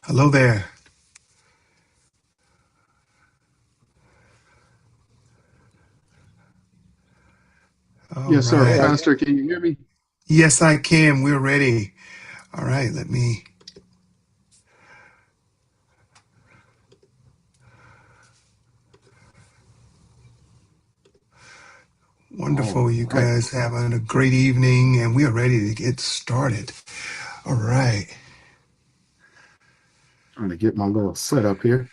Hello there. All Yes, sir. right. Pastor, can you hear me? Yes, I can. We're ready. All right. Let me. All Wonderful. You right. guys having a great evening, and we are ready to get started. All right. Trying to get my little setup here.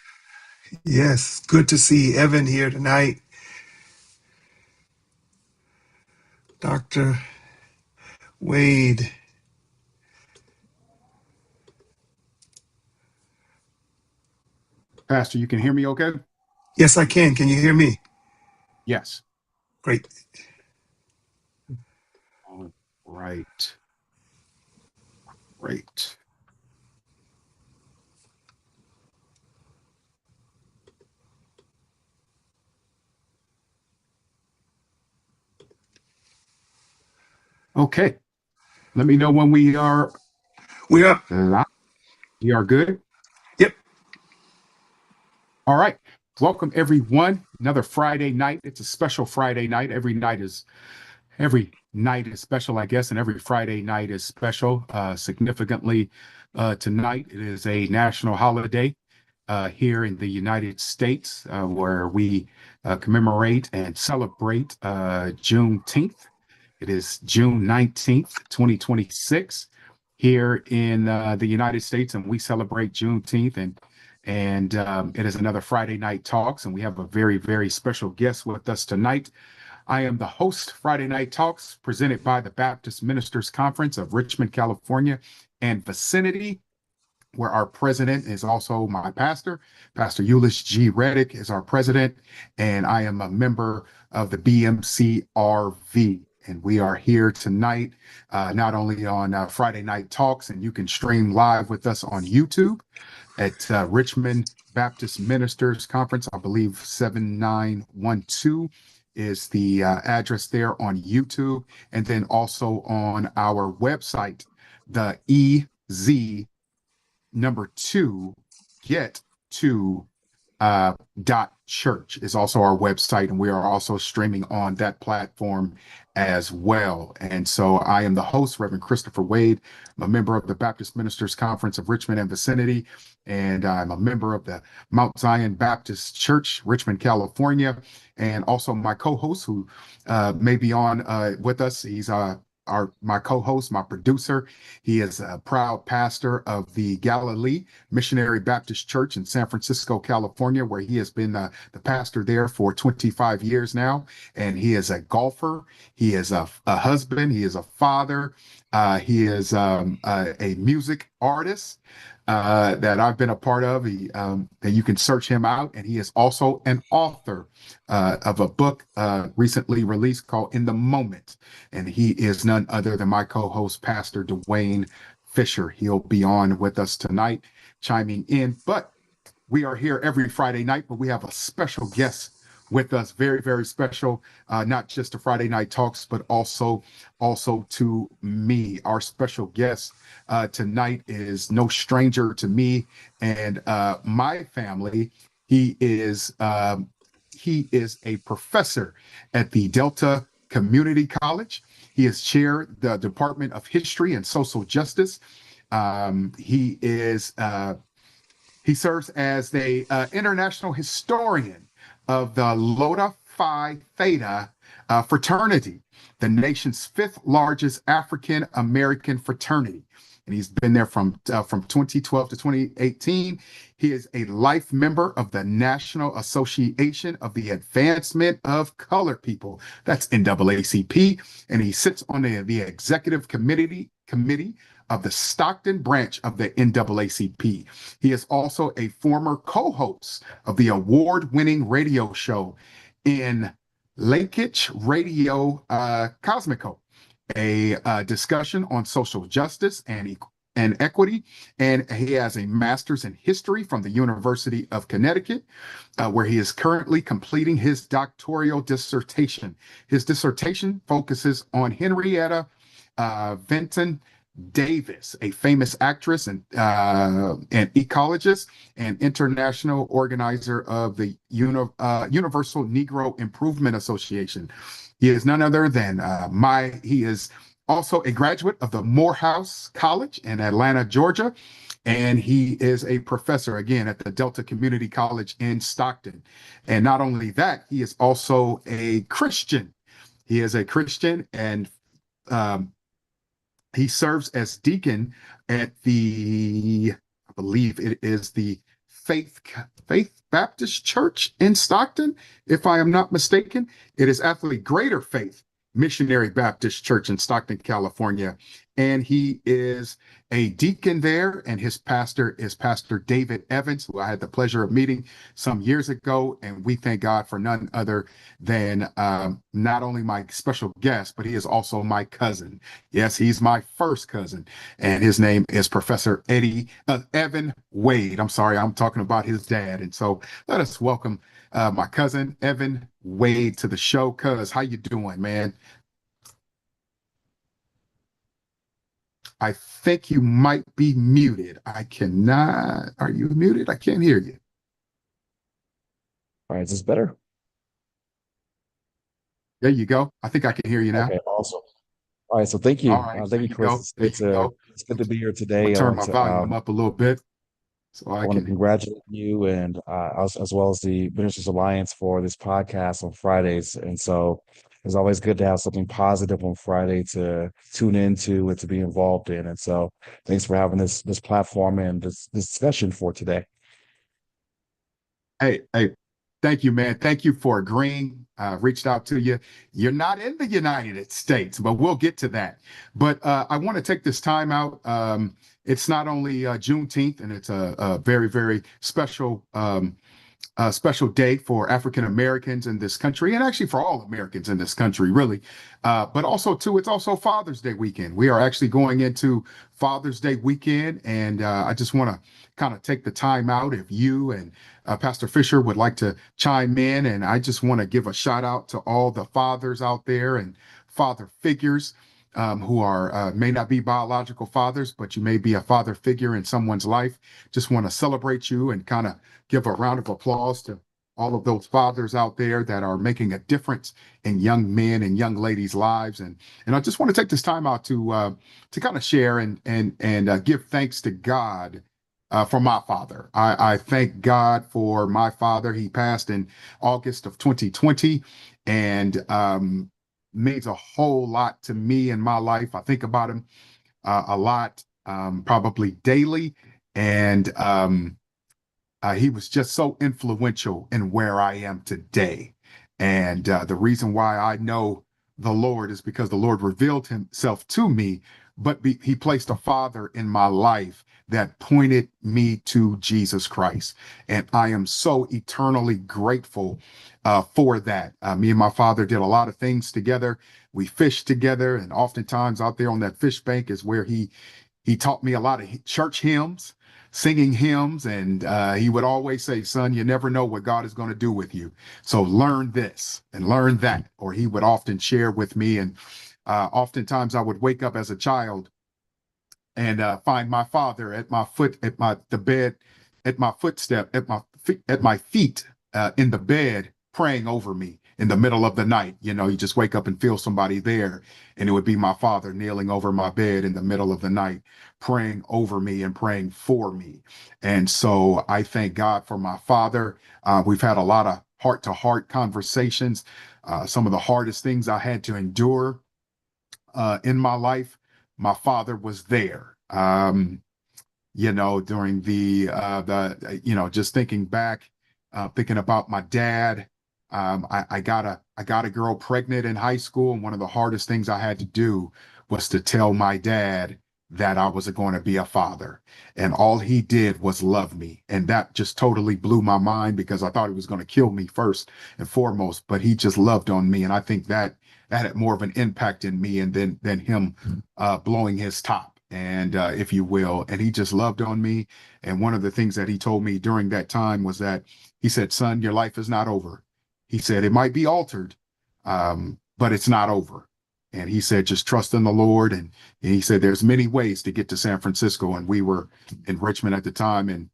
Yes. Good to see Evan here tonight. Dr. Wade. Pastor, you can hear me okay? Yes, I can. Can you hear me? Yes. Great. All right. Great. Okay. Let me know when we are We're up. live. We are good. Yep. All right. Welcome, everyone. Another Friday night. It's a special Friday night. Every night is special, I guess, and every Friday night is special. Significantly, tonight it is a national holiday here in the United States, where we commemorate and celebrate Juneteenth. It is June 19th, 2026, here in the United States, and we celebrate Juneteenth. And it is another Friday Night Talks, and we have a very, very special guest with us tonight. I am the host, Friday Night Talks, presented by the Baptist Ministers Conference of Richmond, California, and vicinity, where our president is also my pastor. Pastor Euless G. Reddick is our president, and I am a member of the BMCRV. And we are here tonight, not only on Friday Night Talks, and you can stream live with us on YouTube at Richmond Baptist Ministers Conference. I believe 7912 is the address there on YouTube, and then also on our website, the EZ number two, get to dot church is also our website, and we are also streaming on that platform as well. And so I am the host, Reverend Christopher Wade. I'm a member of the Baptist Ministers Conference of Richmond and vicinity, and I'm a member of the Mount Zion Baptist Church, Richmond, California, and also my co-host who may be on with us. He's my co-host, my producer. He is a proud pastor of the Galilee Missionary Baptist Church in San Francisco, California, where he has been the pastor there for 25 years now. And he is a golfer. He is a husband. He is a father. He is a music artist that I've been a part of. That you can search him out. And he is also an author of a book recently released called In the Moment. And he is none other than my co-host, Pastor Dwayne Fisher. He'll be on with us tonight, chiming in. But we are here every Friday night, but we have a special guest with us, very, very special, not just to Friday Night Talks, but also to me. Our special guest tonight is no stranger to me and my family. He is he is a professor at the Delta Community College. He is chair the Department of History and Social Justice. He serves as the international historian of the Lota Phi Theta fraternity, the nation's fifth largest African American fraternity. And he's been there from 2012 to 2018. He is a life member of the National Association of the Advancement of Colored People. That's NAACP. And he sits on the executive committee of the Stockton branch of the NAACP. He is also a former co-host of the award-winning radio show in Lakich Radio Cosmico, a discussion on social justice and equity. And he has a master's in history from the University of Connecticut, where he is currently completing his doctoral dissertation. His dissertation focuses on Henrietta Vinton Davis, a famous actress and ecologist and international organizer of the Universal Negro Improvement Association. He is none other than he is also a graduate of the Morehouse College in Atlanta, Georgia, and he is a professor again at the Delta Community College in Stockton. And not only that, he is also a Christian. He is a Christian, and um, he serves as deacon at I believe it is the Faith Faith Baptist Church in Stockton, if I am not mistaken. It is actually Greater Faith Missionary Baptist Church in Stockton, California. And he is a deacon there, and his pastor is Pastor David Evans, who I had the pleasure of meeting some years ago. And we thank God for none other than not only my special guest, but he is also my cousin. Yes, he's my first cousin, and his name is Professor Evan Wade. I'm sorry, I'm talking about his dad. And so let us welcome my cousin Evan Wade to the show. Cuz, how you doing, man? I think you might be muted. I cannot. Are you muted? I can't hear you. All right, is this better? There you go. I think I can hear you now. Okay, awesome. All right, so thank All you. right, there Thank you, you Chris. go. There you go. It's good to be here I'm gonna today. turn my volume up a little bit so I I want to can. congratulate you and as well as the Ministers Alliance for this podcast on Fridays. And so it's always good to have something positive on Friday to tune into and to be involved in. And so thanks for having this platform and this discussion for today. Hey, thank you, man. Thank you for agreeing. Reached out to you. You're not in the United States, but we'll get to that. But I want to take this time out. It's not only Juneteenth, and it's a very, very special day for African Americans in this country, and actually for all Americans in this country, really. But also, too, it's also Father's Day weekend. We are actually going into Father's Day weekend, and I just want to kind of take the time out. If you and Pastor Fisher would like to chime in, and I just want to give a shout out to all the fathers out there and father figures who are may not be biological fathers, but you may be a father figure in someone's life. Just want to celebrate you and kind of give a round of applause to all of those fathers out there that are making a difference in young men and young ladies' lives. And I just want to take this time out to kind of share and give thanks to God for my father. I thank God for my father. He passed in August of 2020, and means a whole lot to me in my life. I think about him a lot, probably daily, and he was just so influential in where I am today. And the reason why I know the Lord is because the Lord revealed himself to me, but he placed a father in my life that pointed me to Jesus Christ. And I am so eternally grateful for that. Me and my father did a lot of things together. We fished together, and oftentimes out there on that fish bank is where he taught me a lot of church hymns, singing hymns, and he would always say, son, you never know what God is going to do with you. So learn this and learn that. Or he would often share with me. And oftentimes I would wake up as a child and find my father at my foot, at the bed, at my footstep, at my feet in the bed, praying over me in the middle of the night. You know, you just wake up and feel somebody there, and it would be my father kneeling over my bed in the middle of the night, praying over me and praying for me. And so I thank God for my father. We've had a lot of heart-to-heart conversations. Some of the hardest things I had to endure in my life, my father was there. During just thinking back, thinking about my dad. I got a girl pregnant in high school, and one of the hardest things I had to do was to tell my dad that I was going to be a father. And all he did was love me. And that just totally blew my mind because I thought he was going to kill me first and foremost, but he just loved on me. And I think that had more of an impact in me and than him blowing his top, and if you will. And he just loved on me. And one of the things that he told me during that time was that he said, son, your life is not over. He said, it might be altered, but it's not over. And he said, just trust in the Lord. And he said, there's many ways to get to San Francisco. And we were in Richmond at the time. And,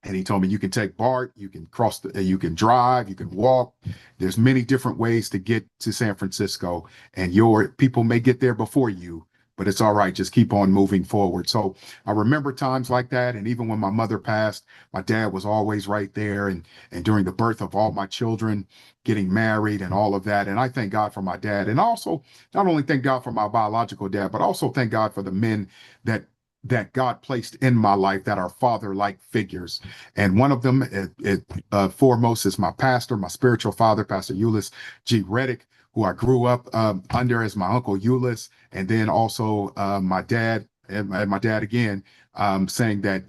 and he told me, you can take BART, you can you can drive, you can walk. There's many different ways to get to San Francisco, and your people may get there before you, but it's all right. Just keep on moving forward. So I remember times like that. And even when my mother passed, my dad was always right there. And during the birth of all my children, getting married and all of that. And I thank God for my dad. And also not only thank God for my biological dad, but also thank God for the men that God placed in my life that are father-like figures. And one of them, foremost, is my pastor, my spiritual father, Pastor Euless G. Reddick, who I grew up under as my Uncle Euless, and then also my dad and my dad again, saying that,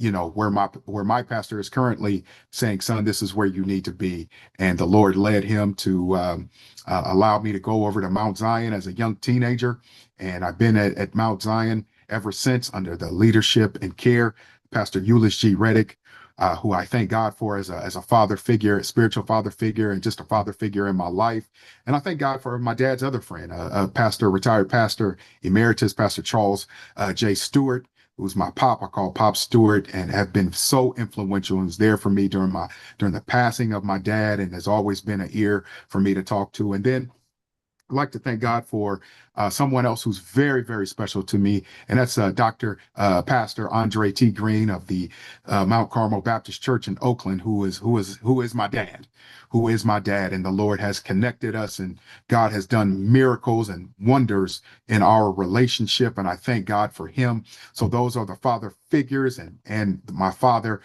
where my pastor is currently saying, son, this is where you need to be. And the Lord led him to allow me to go over to Mount Zion as a young teenager. And I've been at Mount Zion ever since under the leadership and care, Pastor Euless G. Reddick, who I thank God for as a father figure, a spiritual father figure, and just a father figure in my life. And I thank God for my dad's other friend, retired pastor emeritus, Pastor Charles J. Stewart, who's my pop. I call Pop Stewart, and have been so influential and was there for me during the passing of my dad, and has always been an ear for me to talk to. And then I'd like to thank God for someone else who's very, very special to me, and that's Dr. Pastor Andre T. Green of the Mount Carmel Baptist Church in Oakland, who is my dad, and the Lord has connected us, and God has done miracles and wonders in our relationship, and I thank God for him. So those are the father figures and my father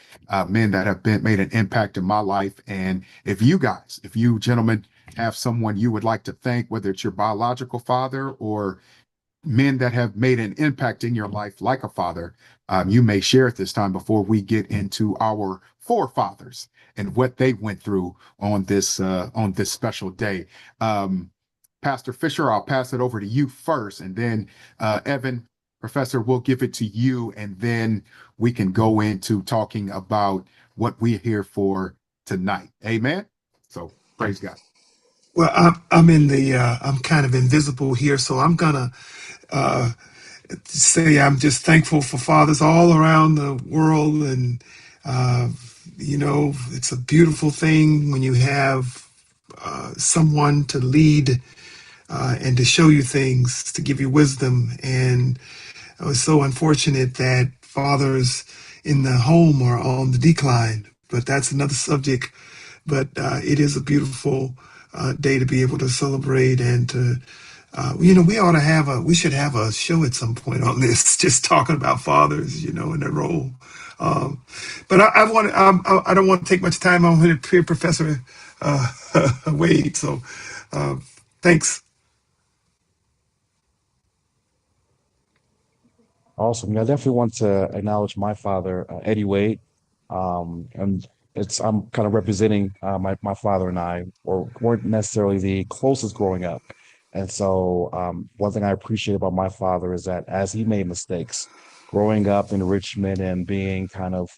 men that have made an impact in my life. And if you gentlemen have someone you would like to thank, whether it's your biological father or men that have made an impact in your life like a father, you may share at this time before we get into our forefathers and what they went through on this special day. Pastor Fisher, I'll pass it over to you first, and then Evan, Professor, we'll give it to you, and then we can go into talking about what we're here for tonight. Amen. So praise God. Well, I'm kind of invisible here, so I'm gonna uh, say I'm just thankful for fathers all around the world, and uh, it's a beautiful thing when you have someone to lead and to show you things, to give you wisdom. And I was so unfortunate that fathers in the home are on the decline, but that's another subject. But it is a beautiful day to be able to celebrate and to, we should have a show at some point on this, just talking about fathers, and their role. Um, but I don't want to take much time on here, Professor uh, Wade. So uh, thanks. Awesome. Yeah, I definitely want to acknowledge my father, Eddie Wade. And I'm kind of representing my father and I weren't necessarily the closest growing up. And so one thing I appreciate about my father is that as he made mistakes growing up in Richmond and being kind of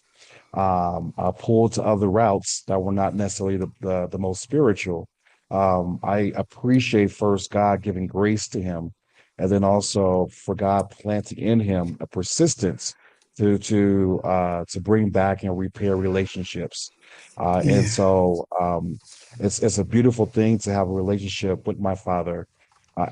pulled to other routes that were not necessarily the most spiritual, I appreciate first God giving grace to him, and then also for God planting in him a persistence to bring back and repair relationships. And Yeah. so it's a beautiful thing to have a relationship with my father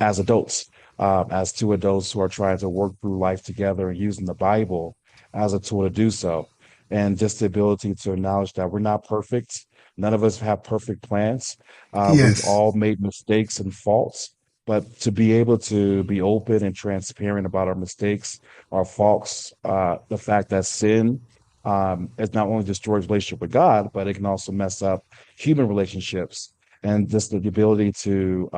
as adults, as two adults who are trying to work through life together and using the Bible as a tool to do so. And just the ability to acknowledge that we're not perfect. None of us have perfect plans. We've Yes. all made mistakes and faults, but to be able to be open and transparent about our mistakes, our faults, the fact that sin it not only destroys relationship with God, but it can also mess up human relationships. And just the ability to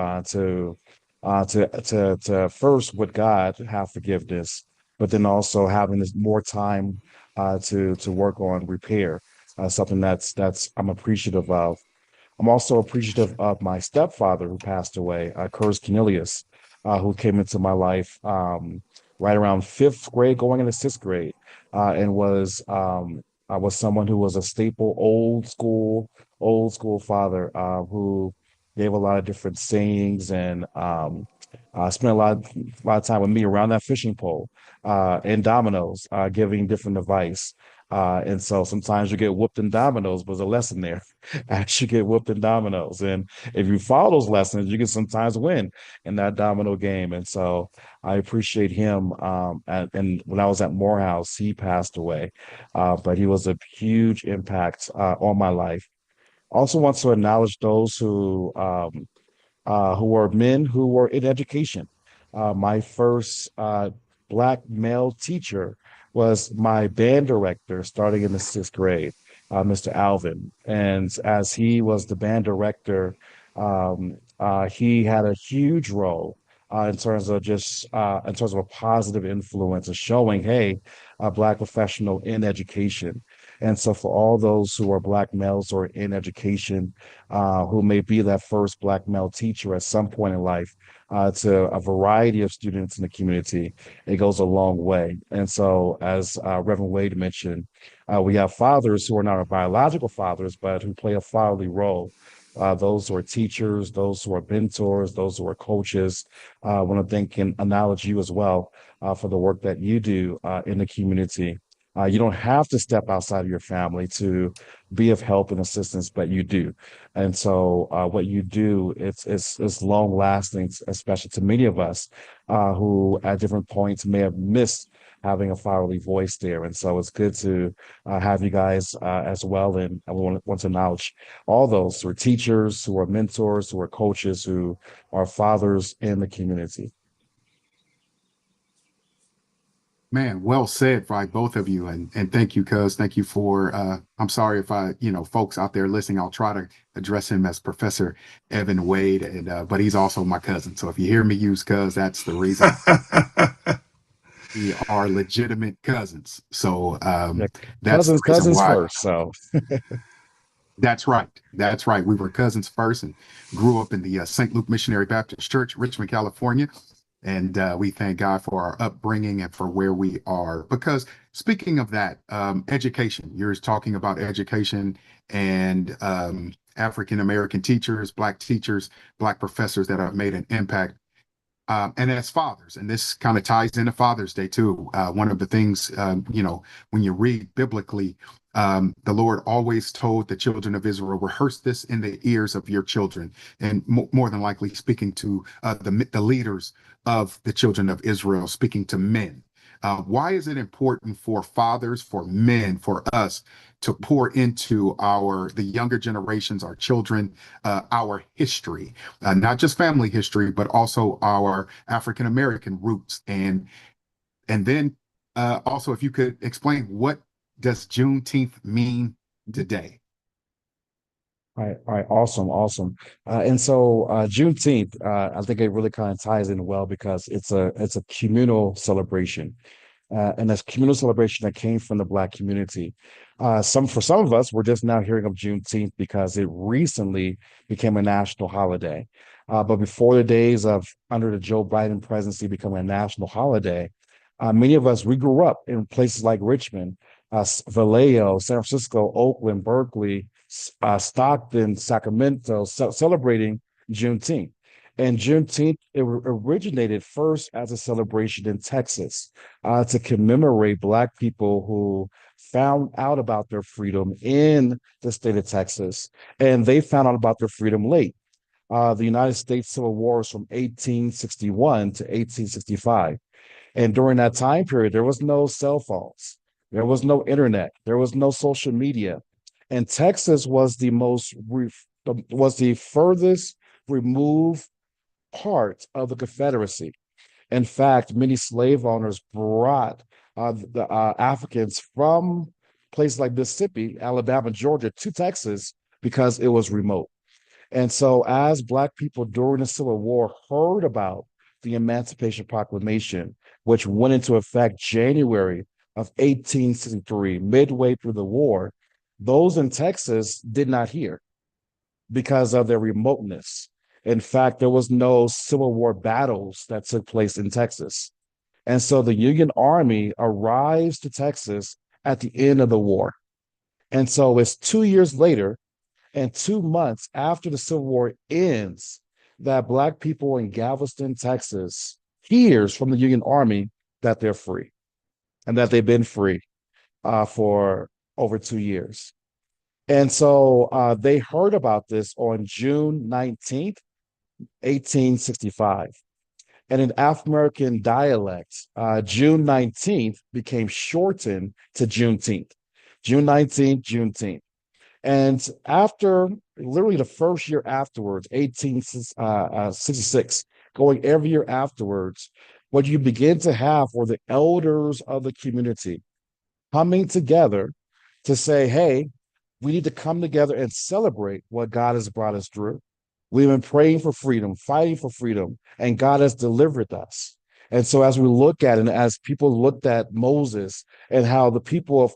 first with God have forgiveness, but then also having this more time to work on repair, something that's I'm appreciative of. I'm also appreciative of my stepfather who passed away, Curtis Cornelius, who came into my life right around fifth grade, going into sixth grade, and was someone who was a staple, old school father who gave a lot of different sayings, and spent a lot of time with me around that fishing pole and dominoes, giving different advice. And so sometimes you get whooped in dominoes, but there's a lesson there. As you get whooped in dominoes, and if you follow those lessons, you can sometimes win in that domino game. And so I appreciate him. And when I was at Morehouse, he passed away, but he was a huge impact on my life. Also want to acknowledge those who were men who were in education. My first Black male teacher was my band director starting in the sixth grade, Mr. Alvin. And as he was the band director, he had a huge role in terms of in terms of a positive influence of showing, hey, a Black professional in education. And so for all those who are Black males or in education, who may be that first Black male teacher at some point in life, to a variety of students in the community, it goes a long way. And so, as Reverend Wade mentioned, we have fathers who are not our biological fathers, but who play a fatherly role. Those who are teachers, those who are mentors, those who are coaches. I want to thank and acknowledge you as well for the work that you do in the community. You don't have to step outside of your family to be of help and assistance, but you do. And so what you do, it's long lasting, especially to many of us who at different points may have missed having a fatherly voice there. And so it's good to have you guys as well. And I want to acknowledge all those who are teachers, who are mentors, who are coaches, who are fathers in the community. Man, well said by both of you, and thank you, cuz. Thank you for. I'm sorry if folks out there listening. I'll try to address him as Professor Evan Wade, and but he's also my cousin. So if you hear me use cuz, that's the reason. We are legitimate cousins. So Yeah, that's the reason cousins why. first. So That's right. That's right. We were cousins first, and grew up in the St. Luke Missionary Baptist Church, Richmond, California. And we thank God for our upbringing and for where we are. Because speaking of that, education, you're talking about education and African American teachers, Black professors that have made an impact. And as fathers, and this kind of ties into Father's Day too. One of the things, when you read biblically, the Lord always told the children of Israel, rehearse this in the ears of your children, and more than likely speaking to the leaders of the children of Israel, speaking to men. Why is it important for fathers, for men, for us to pour into the younger generations, our children, our history, not just family history, but also our African American roots, and then also if you could explain what does Juneteenth mean today? all right, awesome. And so Juneteenth, I think it really kind of ties in well because it's a communal celebration. And that's communal celebration that came from the Black community. For some of us, we're just now hearing of Juneteenth because it recently became a national holiday. But before the days of under the Joe Biden presidency becoming a national holiday, many of us we grew up in places like Richmond, Vallejo, San Francisco, Oakland, Berkeley, Stockton, Sacramento, celebrating Juneteenth. And Juneteenth it originated first as a celebration in Texas to commemorate Black people who found out about their freedom in the state of Texas, and they found out about their freedom late. The United States Civil War was from 1861 to 1865. And during that time period, there was no cell phones, there was no internet, there was no social media. And Texas was was the furthest removed part of the Confederacy. In fact, many slave owners brought the Africans from places like Mississippi, Alabama, Georgia to Texas because it was remote. And so, as Black people during the Civil War heard about the Emancipation Proclamation, which went into effect January of 1863, midway through the war, those in Texas did not hear because of their remoteness. In fact, there was no Civil War battles that took place in Texas. And so the Union Army arrives to Texas at the end of the war. And so it's 2 years later, And 2 months after the Civil War ends, that Black people in Galveston, Texas, hears from the Union Army that they're free and that they've been free for over 2 years. And so they heard about this on June 19th, 1865. And in African American dialect, June 19th became shortened to Juneteenth. June 19th, Juneteenth. And after literally the first year afterwards, 1866, going every year afterwards, what you begin to have were the elders of the community coming together to say, hey, we need to come together and celebrate what God has brought us through. We've been praying for freedom, fighting for freedom, and God has delivered us. And so, as we look at it, and as people looked at Moses and how the people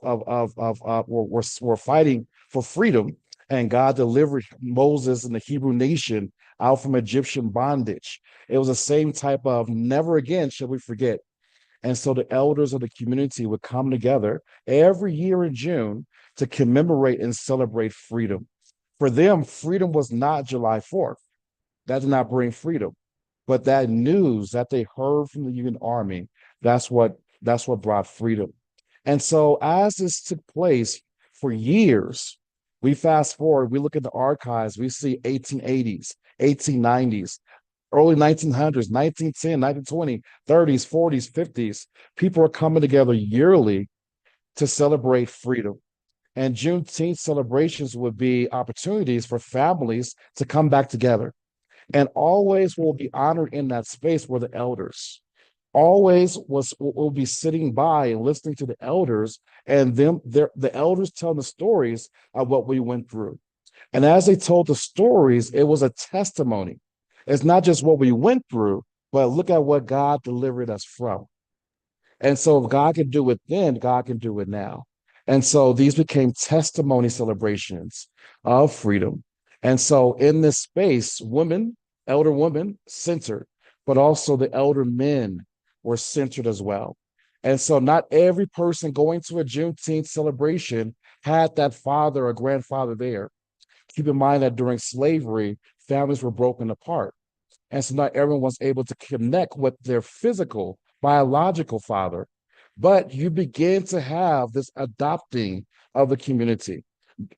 were fighting for freedom, and God delivered Moses and the Hebrew nation out from Egyptian bondage, it was the same type of never again shall we forget. And so the elders of the community would come together every year in June to commemorate and celebrate freedom. For them, freedom was not July 4th. That did not bring freedom. But that news that they heard from the Union Army, that's what brought freedom. And so as this took place for years, we fast forward, we look at the archives, we see 1880s, 1890s, early 1900s, 1910, 1920, 30s, 40s, 50s. People are coming together yearly to celebrate freedom. And Juneteenth celebrations would be opportunities for families to come back together. And always will be honored in that space were the elders. Always will be sitting by and listening to the elders and the elders telling the stories of what we went through. And as they told the stories, it was a testimony. It's not just what we went through, but look at what God delivered us from. And so if God can do it then, God can do it now. And so these became testimony celebrations of freedom. And so in this space, women, elder women centered, but also the elder men were centered as well. And so not every person going to a Juneteenth celebration had that father or grandfather there. Keep in mind that during slavery, families were broken apart. And so not everyone was able to connect with their physical, biological father. But you begin to have this adopting of the community,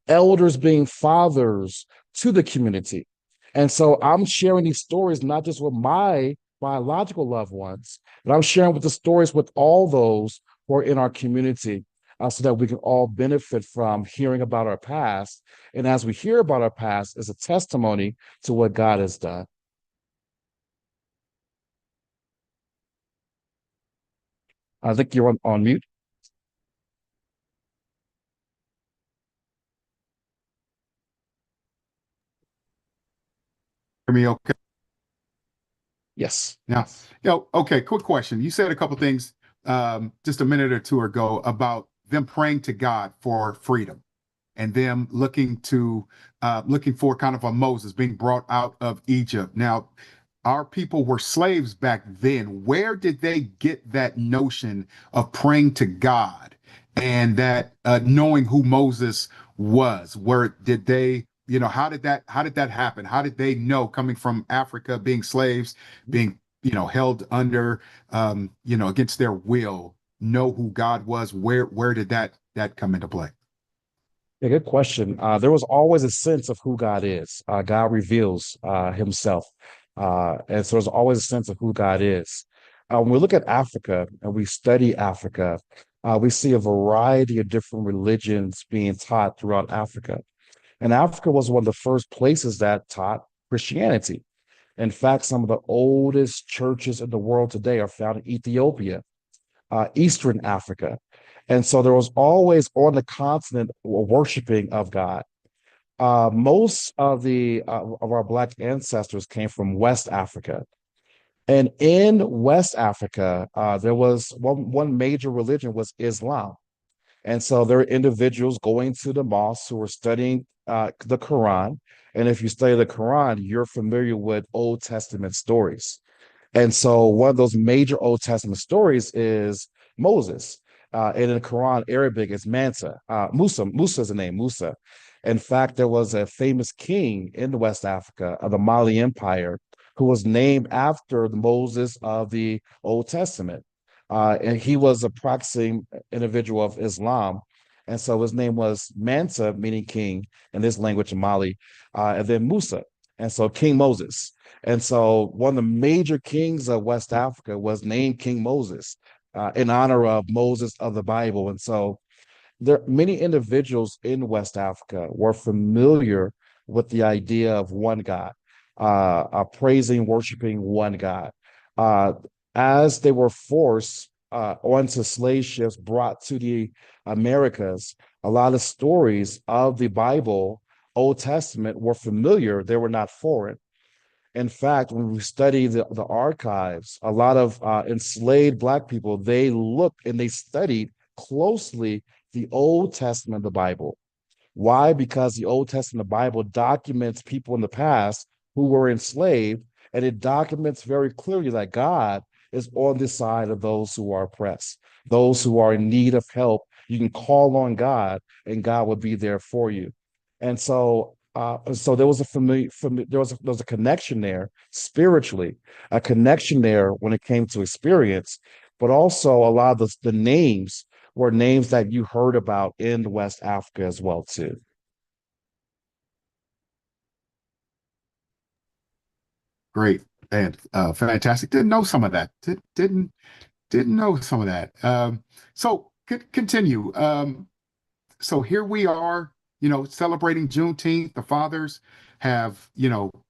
elders being fathers to the community. And so I'm sharing these stories not just with my biological loved ones, but I'm sharing with the stories with all those who are in our community so that we can all benefit from hearing about our past. And as we hear about our past, is a testimony to what God has done. I think you're on mute. Hear me okay? Yes. Now, okay, quick question. You said a couple things just a minute or two ago about them praying to God for freedom and them looking for kind of a Moses being brought out of Egypt. Now, our people were slaves back then. Where did they get that notion of praying to God and that knowing who Moses was? Where did they, how did that happen? How did they know, coming from Africa, being slaves, being held under against their will, know who God was? Where did that come into play? Yeah, good question. There was always a sense of who God is. God reveals himself. And so there's always a sense of who God is. When we look at Africa and we study Africa, we see a variety of different religions being taught throughout Africa. And Africa was one of the first places that taught Christianity. In fact, some of the oldest churches in the world today are found in Ethiopia, Eastern Africa. And so there was always on the continent worshiping of God. Most of our Black ancestors came from West Africa. And in West Africa, there was one major religion was Islam. And so there are individuals going to the mosque who are studying the Quran. And if you study the Quran, you're familiar with Old Testament stories. And so one of those major Old Testament stories is Moses. And in the Quran, Arabic is Musa. Musa is the name, Musa. In fact, there was a famous king in West Africa of the Mali Empire who was named after the Moses of the Old Testament. And he was a practicing individual of Islam. And so his name was Mansa, meaning king in this language in Mali, and then Musa. And so King Moses. And so one of the major kings of West Africa was named King Moses in honor of Moses of the Bible. And so there many individuals in West Africa were familiar with the idea of one God, praising, worshiping one God. Uh, as they were forced onto slave ships brought to the Americas, a lot of stories of the Bible, Old Testament, were familiar. They were not foreign. In fact, when we study the archives, a lot of enslaved Black people, they looked and they studied closely the Old Testament of the Bible. Why? Because the Old Testament Bible documents people in the past who were enslaved, and it documents very clearly that God is on the side of those who are oppressed, those who are in need of help. You can call on God, and God will be there for you. And so there was there was a connection there spiritually, a connection there when it came to experience, but also a lot of the names were names that you heard about in West Africa as well too. Great and fantastic. Didn't know some of that. Didn't know some of that. So continue. So here we are, celebrating Juneteenth. The fathers have,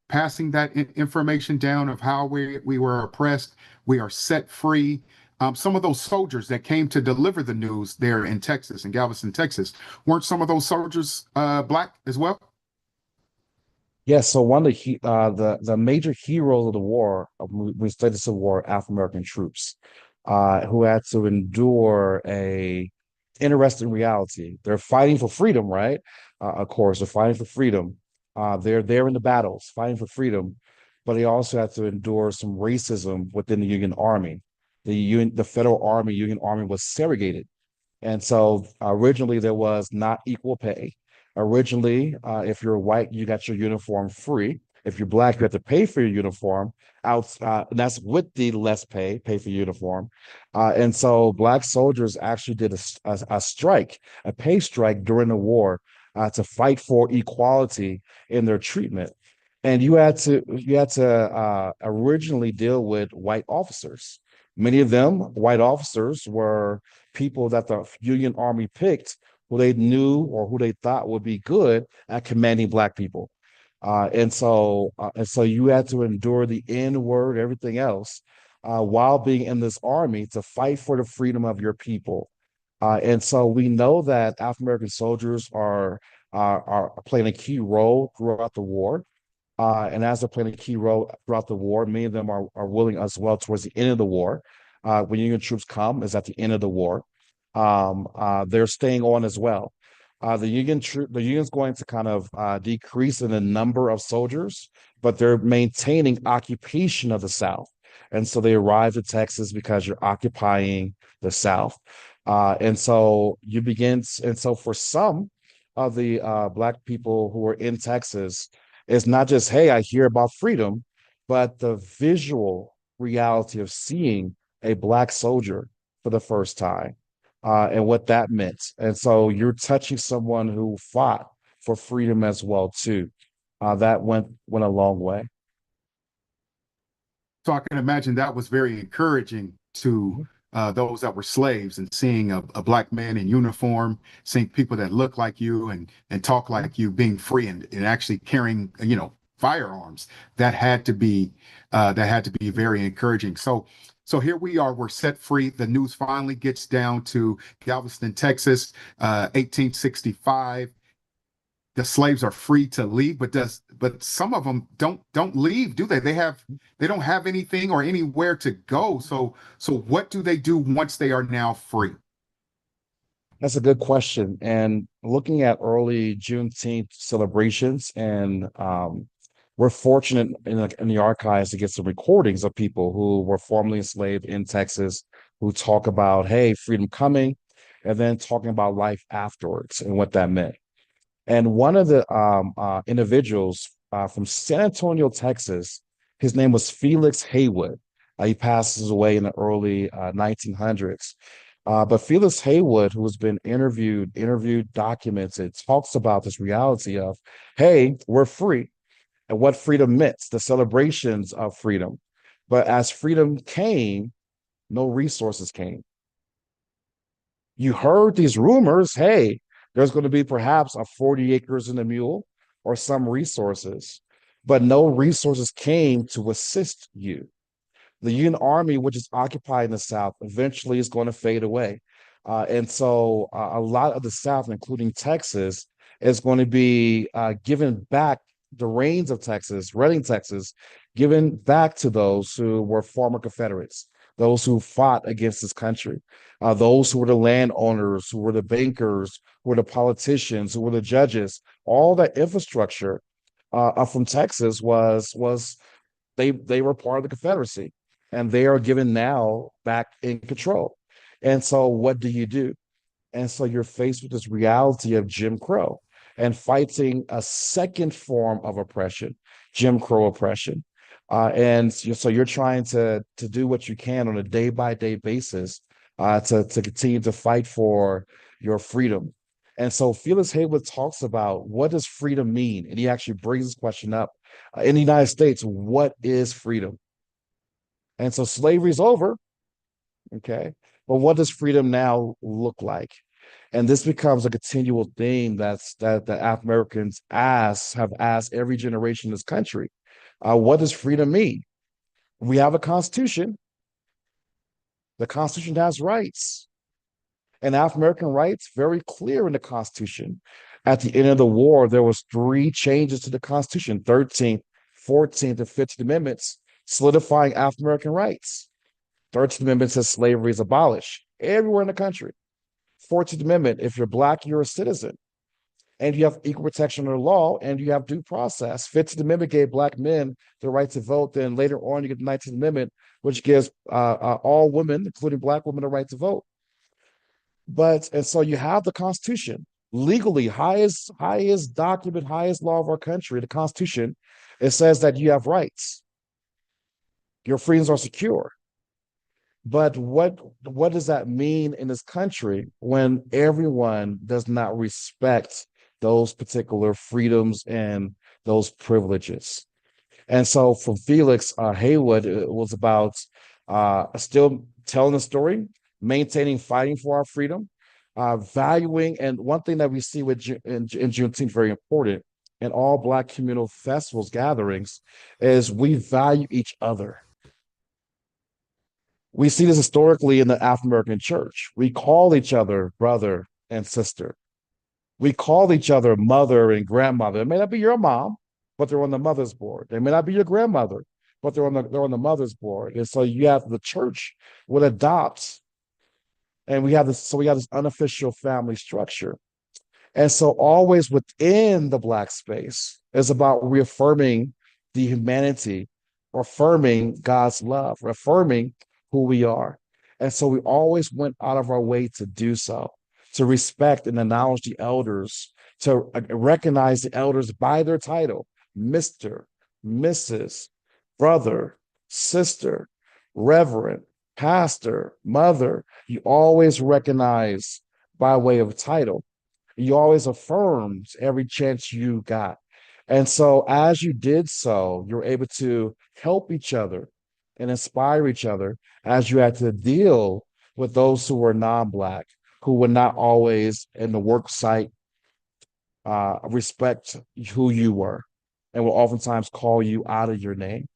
passing that information down of how we were oppressed. We are set free. Some of those soldiers that came to deliver the news there in Texas, in Galveston, Texas, weren't some of those soldiers Black as well? Yes, so one of the major heroes of the war, we studied the Civil War, African American troops, who had to endure a interesting reality. They're fighting for freedom, right? Of course, they're fighting for freedom. They're there in the battles, fighting for freedom, but they also had to endure some racism within the Union Army. The Federal Army, Union Army was segregated. And so originally there was not equal pay. Originally, if you're white, you got your uniform free. If you're Black, you have to pay for your uniform. And that's with the less pay for uniform. And so Black soldiers actually did a strike, a pay strike during the war to fight for equality in their treatment. And you had to originally deal with white officers. Many of them, white officers, were people that the Union Army picked who they knew or who they thought would be good at commanding Black people. And so you had to endure the N word, everything else, while being in this army to fight for the freedom of your people. And so we know that African American soldiers are playing a key role throughout the war. And as they're playing a key role throughout the war, many of them are willing as well towards the end of the war. When Union troops come, is at the end of the war. They're staying on as well. The Union's going to kind of decrease in the number of soldiers, but they're maintaining occupation of the South. And so they arrive to Texas because you're occupying the South. And so for some of the Black people who are in Texas, it's not just, hey, I hear about freedom, but the visual reality of seeing a Black soldier for the first time and what that meant. And so you're touching someone who fought for freedom as well too. That went a long way. So I can imagine that was very encouraging to Mhm. those that were slaves, and seeing a Black man in uniform, seeing people that look like you and talk like you, being free and actually carrying, firearms. That had to be very encouraging. So here we are, we're set free. The news finally gets down to Galveston, Texas, 1865. The slaves are free to leave, but some of them don't leave, do they? They don't have anything or anywhere to go. So what do they do once they are now free? That's a good question. And looking at early Juneteenth celebrations, and we're fortunate in the archives to get some recordings of people who were formerly enslaved in Texas who talk about, hey, freedom coming, and then talking about life afterwards and what that meant. And one of the individuals from San Antonio, Texas, his name was Felix Haywood. He passes away in the early 1900s. But Felix Haywood, who has been interviewed, documented, talks about this reality of, hey, we're free and what freedom meant, the celebrations of freedom. But as freedom came, no resources came. You heard these rumors, hey, there's going to be perhaps a 40 acres in a mule or some resources, but no resources came to assist you. The Union Army, which is occupied in the South, eventually is going to fade away. And so a lot of the South, including Texas, is going to be given back the reins of Texas, Reading, Texas, given back to those who were former Confederates, those who fought against this country, those who were the landowners, who were the bankers, who were the politicians, who were the judges. All that infrastructure from Texas was they were part of the Confederacy, and they are given now back in control. And so, what do you do? And so, you're faced with this reality of Jim Crow and fighting a second form of oppression, Jim Crow oppression. So you're trying to do what you can on a day by day basis to continue to fight for your freedom. And so Felix Haywood talks about what does freedom mean, and he actually brings this question up in the United States. What is freedom? And so slavery's over, okay, but what does freedom now look like? And this becomes a continual theme that the African Americans have asked every generation in this country. What does freedom mean? We have a constitution. The Constitution has rights, and African American rights very clear in the Constitution. At the end of the war, there was 3 changes to the Constitution: 13th, 14th, and 15th Amendments, solidifying African American rights. 13th Amendment says slavery is abolished everywhere in the country. 14th Amendment, if you're Black, you're a citizen, and you have equal protection under law, and you have due process. 15th Amendment gave Black men the right to vote. Then later on, you get the 19th Amendment, which gives all women, including Black women, the right to vote. And so you have the Constitution, legally highest document, highest law of our country, the Constitution. It says that you have rights. Your freedoms are secure. But what does that mean in this country when everyone does not respect those particular freedoms and those privileges? And so for Felix Haywood, it was about still telling the story, maintaining, fighting for our freedom, valuing. And one thing that we see in Juneteenth, very important, in all Black communal festivals, gatherings, is we value each other. We see this historically in the African American church. We call each other brother and sister. We call each other mother and grandmother. It may not be your mom, but they're on the mother's board. They may not be your grandmother, but they're on the mother's board. And so you have the church would adopt, and we have this unofficial family structure. And so always within the Black space is about reaffirming the humanity, affirming God's love, affirming who we are. And so we always went out of our way to do so, to respect and acknowledge the elders, to recognize the elders by their title: Mr., Mrs., brother, sister, reverend, pastor, mother. You always recognize by way of title. You always affirmed every chance you got. And so as you did so, you're able to help each other and inspire each other as you had to deal with those who were non-Black, who would not always in the work site respect who you were and will oftentimes call you out of your name.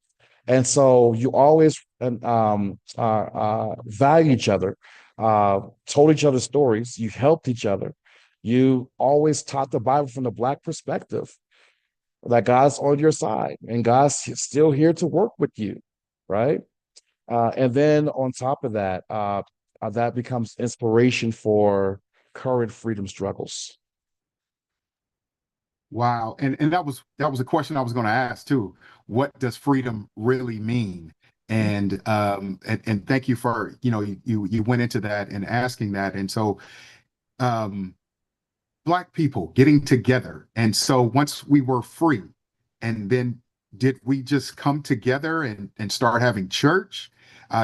And so you always value each other, told each other stories, you helped each other. You always taught the Bible from the Black perspective, that God's on your side and God's still here to work with you, right? And then on top of that, that becomes inspiration for current freedom struggles. Wow. And that was a question I was going to ask too. What does freedom really mean? And thank you for, you went into that and asking that. And so Black Black people getting together. And so once we were free, and then did we just come together and start having church?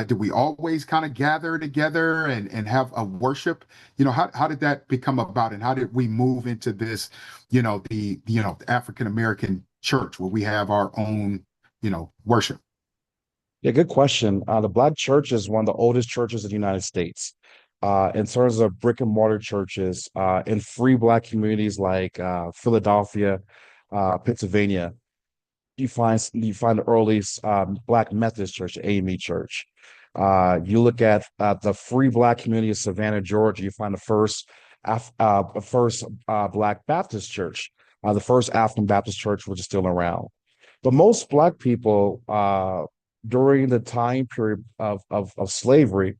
Did we always kind of gather together and have a worship? How did that become about, and how did we move into this, the African American church where we have our own, worship? Yeah, good question. The Black church is one of the oldest churches in the United States. In terms of brick and mortar churches, in free Black communities like Philadelphia, Pennsylvania, you find the earliest Black Methodist Church, AME Church. You look at the free Black community of Savannah, Georgia. You find the first Black Baptist Church, the first African Baptist Church, which is still around. But most Black people during the time period of slavery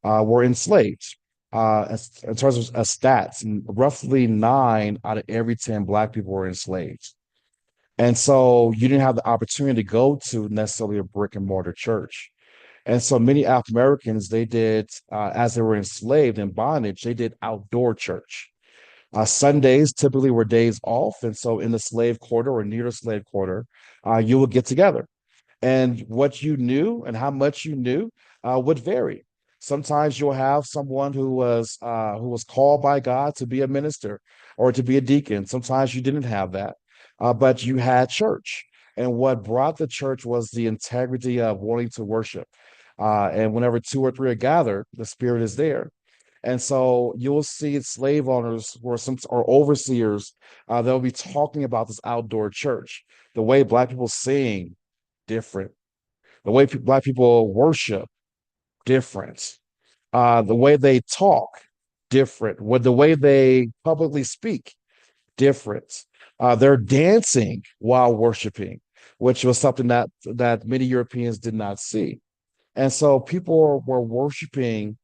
were enslaved. In terms of stats, roughly 9 out of every 10 Black people were enslaved. And so you didn't have the opportunity to go to necessarily a brick and mortar church. And so many African Americans, they did, as they were enslaved in bondage, they did outdoor church. Sundays typically were days off. And so in the slave quarter or near the slave quarter, you would get together. And what you knew and how much you knew would vary. Sometimes you'll have someone who was called by God to be a minister or to be a deacon. Sometimes you didn't have that, but you had church. And what brought the church was the integrity of wanting to worship. And whenever 2 or 3 are gathered, the Spirit is there. And so you'll see slave owners or overseers, they'll be talking about this outdoor church, the way Black people sing, different. The way Black people worship, different. The way they talk, different. The way they publicly speak, different. They're dancing while worshiping, which was something that many Europeans did not see. And so people were worshiping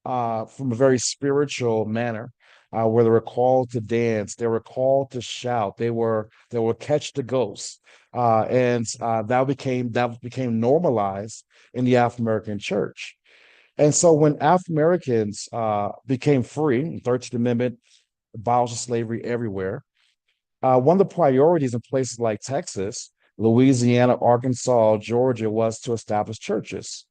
from a very spiritual manner, where they were called to dance, they were called to shout, they were catch the ghosts, and that became normalized in the African American church. And so when African Americans became free, the 13th Amendment abolished slavery everywhere. One of the priorities in places like Texas, Louisiana, Arkansas, Georgia was to establish churches.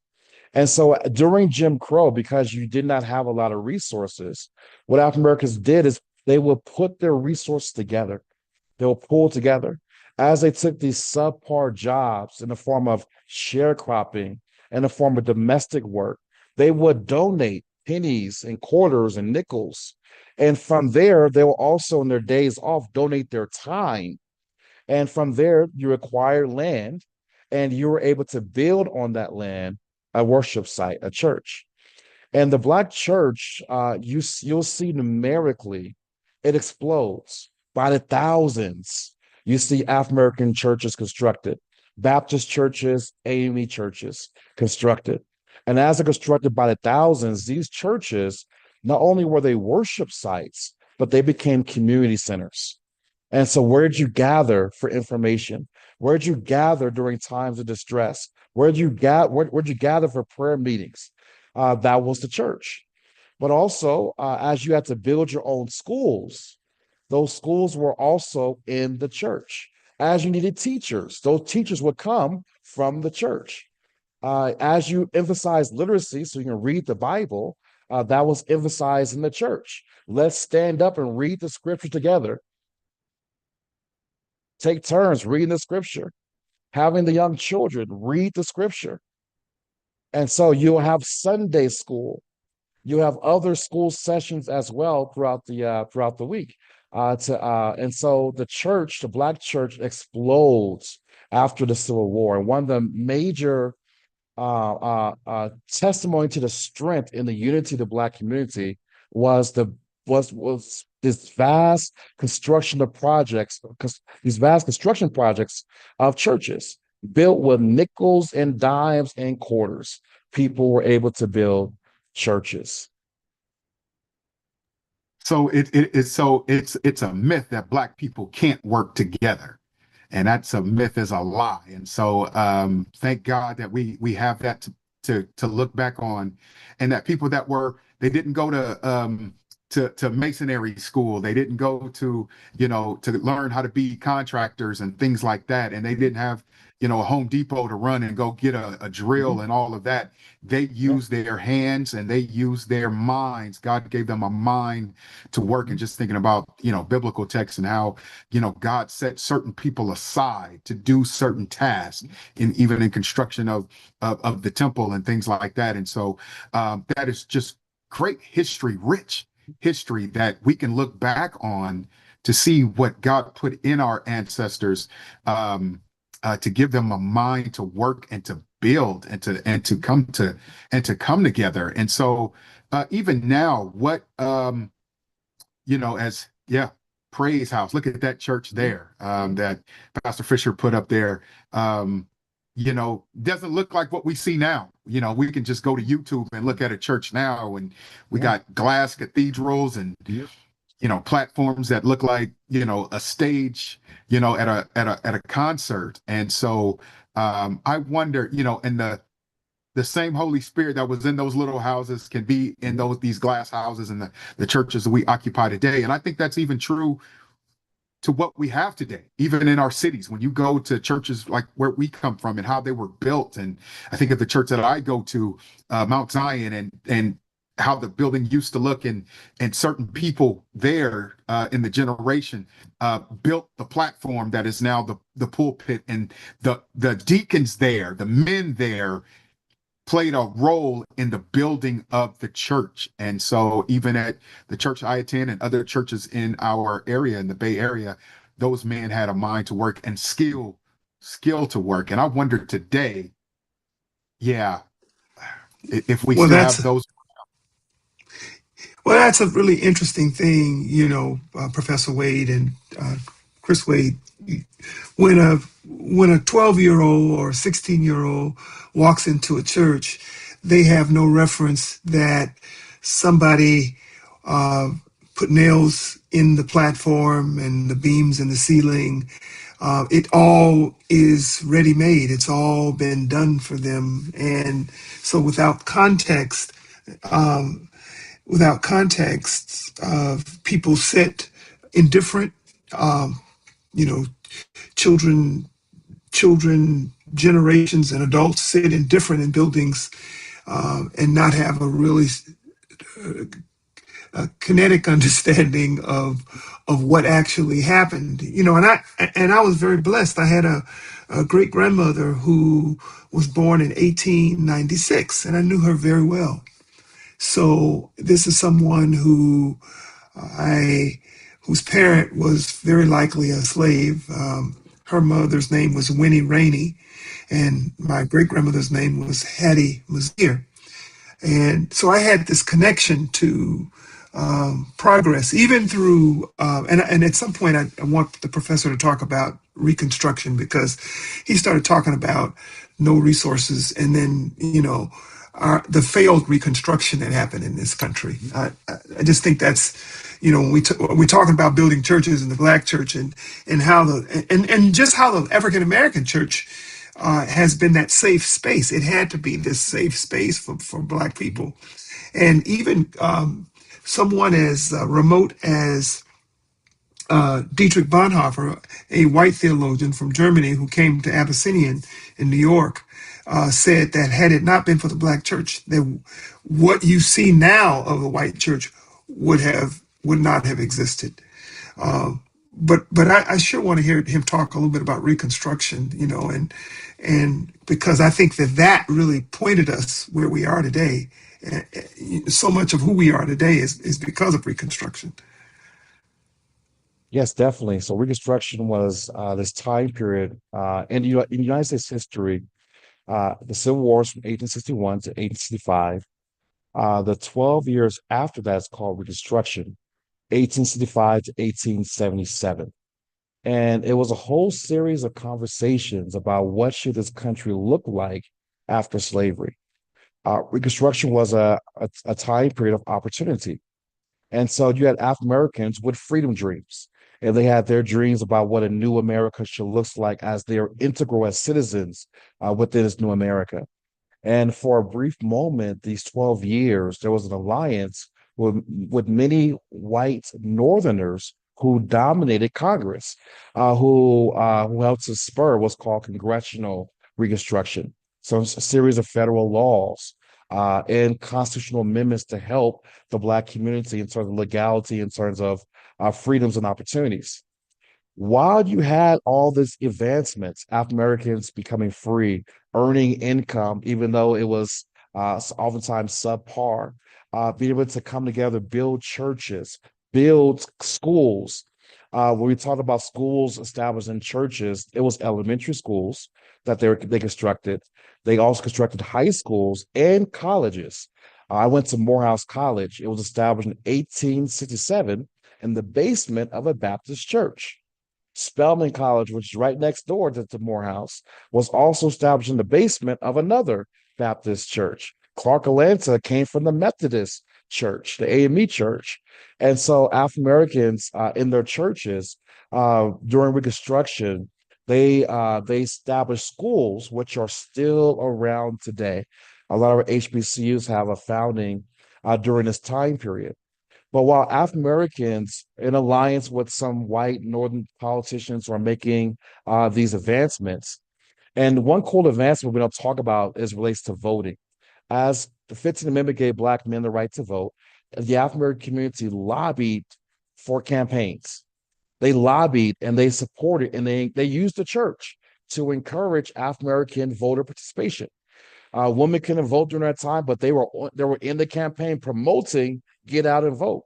And so during Jim Crow, because you did not have a lot of resources, what African Americans did is they would put their resources together. They will pull together as they took these subpar jobs in the form of sharecropping, in the form of domestic work. They would donate pennies and quarters and nickels. And from there, they will also, in their days off, donate their time. And from there, you acquire land and you were able to build on that land a worship site, a church. And the Black church, you'll see numerically, it explodes by the thousands. You see African American churches constructed, Baptist churches, AME churches constructed. And as they're constructed by the thousands, these churches, not only were they worship sites, but they became community centers. And so where'd you gather for information? Where'd you gather during times of distress? Where'd you gather for prayer meetings? That was the church. But also, as you had to build your own schools, those schools were also in the church. As you needed teachers, those teachers would come from the church. As you emphasize literacy, so you can read the Bible, that was emphasized in the church. Let's stand up and read the scripture together. Take turns reading the scripture, having the young children read the scripture. And so you'll have Sunday school. You have other school sessions as well throughout the week. And so the Black church explodes after the Civil War. And one of the major testimony to the strength in the unity of the Black community was this vast construction of projects, these vast construction projects of churches built with nickels and dimes and quarters. People were able to build churches. So it's a myth that Black people can't work together. And that's a myth, is a lie. And so thank God that we have that to look back on, and that people that they didn't go to masonry school. They didn't go to, to learn how to be contractors and things like that. And they didn't have, a Home Depot to run and go get a drill and all of that. They Yeah. used their hands and they used their minds. God gave them a mind to work. And just thinking about, biblical texts and how, God set certain people aside to do certain tasks, even in construction of the temple and things like that. And so that is just great history, rich history that we can look back on to see what God put in our ancestors, to give them a mind to work and to build and to come together. And so even now, what as Praise House, look at that church there, that Pastor Fisher put up there. Doesn't look like what we see now. We can just go to YouTube and look at a church now, and we got glass cathedrals and platforms that look like a stage at a concert. And so I wonder, and the same Holy Spirit that was in those little houses can be in these glass houses and the churches that we occupy today. And I think that's even true to what we have today, even in our cities. When you go to churches like where we come from and how they were built, and I think of the church that I go to, Mount Zion, and how the building used to look, and certain people there in the generation built the platform that is now the pulpit, and the deacons there, the men there played a role in the building of the church. And so even at the church I attend and other churches in our area, in the Bay Area, those men had a mind to work and skill to work. And I wonder today, if we Well, still that's have those. well, that's a really interesting thing, Professor Wade and Chris Wade. When a 12-year-old or 16-year-old walks into a church, they have no reference that somebody put nails in the platform and the beams in the ceiling. It all is ready made. It's all been done for them, and so without context, people sit in different, you know, children, generations, and adults sit in different in buildings, and not have a really kinetic understanding of what actually happened. And I was very blessed. I had a great grandmother who was born in 1896, and I knew her very well. So this is someone I whose parent was very likely a slave. Her mother's name was Winnie Rainey, and my great grandmother's name was Hattie Mazier. And so I had this connection to progress, even through, and at some point I want the professor to talk about Reconstruction, because he started talking about no resources, and then, the failed Reconstruction that happened in this country. I just think that's, when we're talking about building churches and the Black church, and how and just how the African American church has been that safe space. It had to be this safe space for Black people. And even someone as remote as Dietrich Bonhoeffer, a white theologian from Germany who came to Abyssinian in New York, said that had it not been for the Black church, that what you see now of the white church would not have existed. But I sure want to hear him talk a little bit about Reconstruction, and because I think that really pointed us where we are today. So much of who we are today is because of Reconstruction. Yes, definitely. So Reconstruction was this time period in United States history. The Civil Wars from 1861 to 1865. The 12 years after that is called Reconstruction, 1865 to 1877. And it was a whole series of conversations about what should this country look like after slavery. Reconstruction was a time period of opportunity. And so you had African Americans with freedom dreams, and they had their dreams about what a new America should look like as they are integral as citizens within this new America. And for a brief moment, these 12 years, there was an alliance with many white Northerners who dominated Congress, who helped to spur what's called congressional Reconstruction. So it's a series of federal laws and constitutional amendments to help the Black community in terms of legality, in terms of freedoms and opportunities. While you had all this advancements, African Americans becoming free, earning income, even though it was oftentimes subpar, being able to come together, build churches, build schools. When we talk about schools established in churches, it was elementary schools that they constructed. They also constructed high schools and colleges. I went to Morehouse College. It was established in 1867 in the basement of a Baptist church. Spelman College, which is right next door to Morehouse, was also established in the basement of another Baptist church. Clark Atlanta came from the Methodist church, the AME church. And so African Americans in their churches during Reconstruction, they established schools which are still around today. A lot of our HBCUs have a founding during this time period. But while African Americans, in alliance with some white Northern politicians, are making these advancements, and one cool advancement we don't talk about is relates to voting. As the 15th Amendment gave Black men the right to vote, the African American community lobbied for campaigns. They lobbied and they supported and they used the church to encourage African American voter participation. Women couldn't vote during that time, but they were in the campaign promoting get out and vote.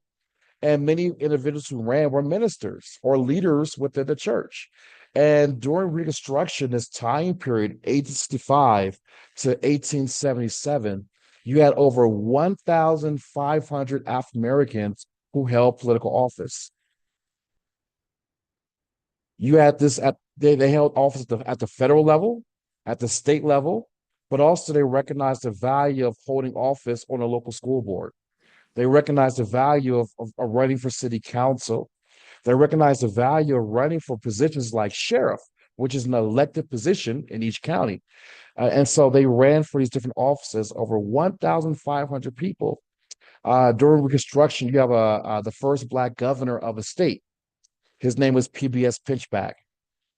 And many individuals who ran were ministers or leaders within the church. And during Reconstruction, this time period, 1865 to 1877, you had over 1,500 African Americans who held political office. You had this they held office at the federal level, at the state level, but also they recognized the value of holding office on a local school board. They recognized the value of running for city council. They recognized the value of running for positions like sheriff, which is an elected position in each county. And so they ran for these different offices, over 1,500 people. During Reconstruction, you have the first Black governor of a state. His name was PBS Pinchback,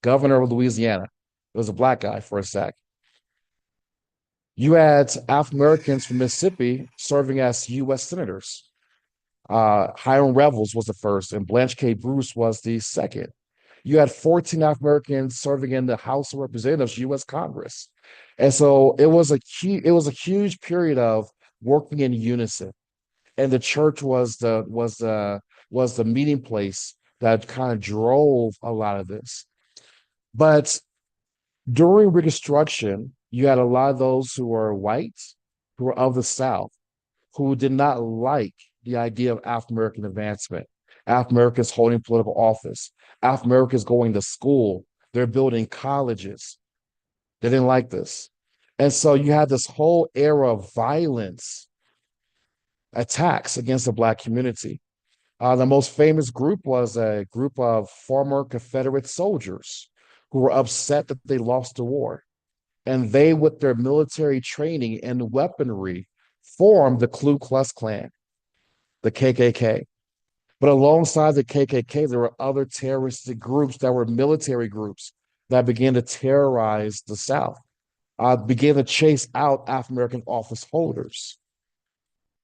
governor of Louisiana. It was a Black guy for a sec. You had African Americans from Mississippi serving as U.S. senators. Hiram Revels was the first, and Blanche K. Bruce was the second. You had 14 African Americans serving in the House of Representatives, U.S. Congress, and so it was a huge period of working in unison. And the church was the meeting place that kind of drove a lot of this. But during Reconstruction, you had a lot of those who were white, who were of the South, who did not like the idea of African American advancement. African Americans holding political office, African Americans going to school, they're building colleges. They didn't like this. And so you had this whole era of violence, attacks against the Black community. The most famous group was a group of former Confederate soldiers who were upset that they lost the war. And they, with their military training and weaponry, formed the Ku Klux Klan, the KKK. But alongside the KKK, there were other terroristic groups that were military groups that began to terrorize the South, began to chase out African American office holders.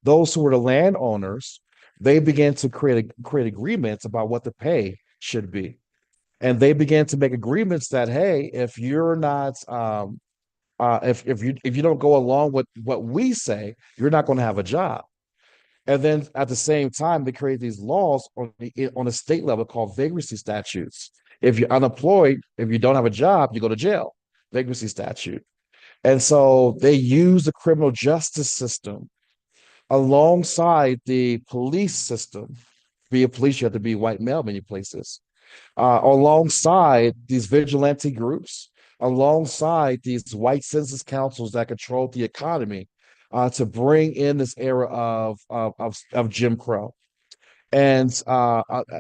Those who were the landowners, they began to create agreements about what the pay should be. And they began to make agreements that, hey, if you're not if you don't go along with what we say, you're not going to have a job. And then at the same time, they create these laws on a state level called vagrancy statutes. If you're unemployed, if you don't have a job, you go to jail. Vagrancy statute. And so they use the criminal justice system alongside the police system. To be a police, you have to be white male many places. Alongside these vigilante groups, alongside these white census councils that control the economy, to bring in this era of Jim Crow. And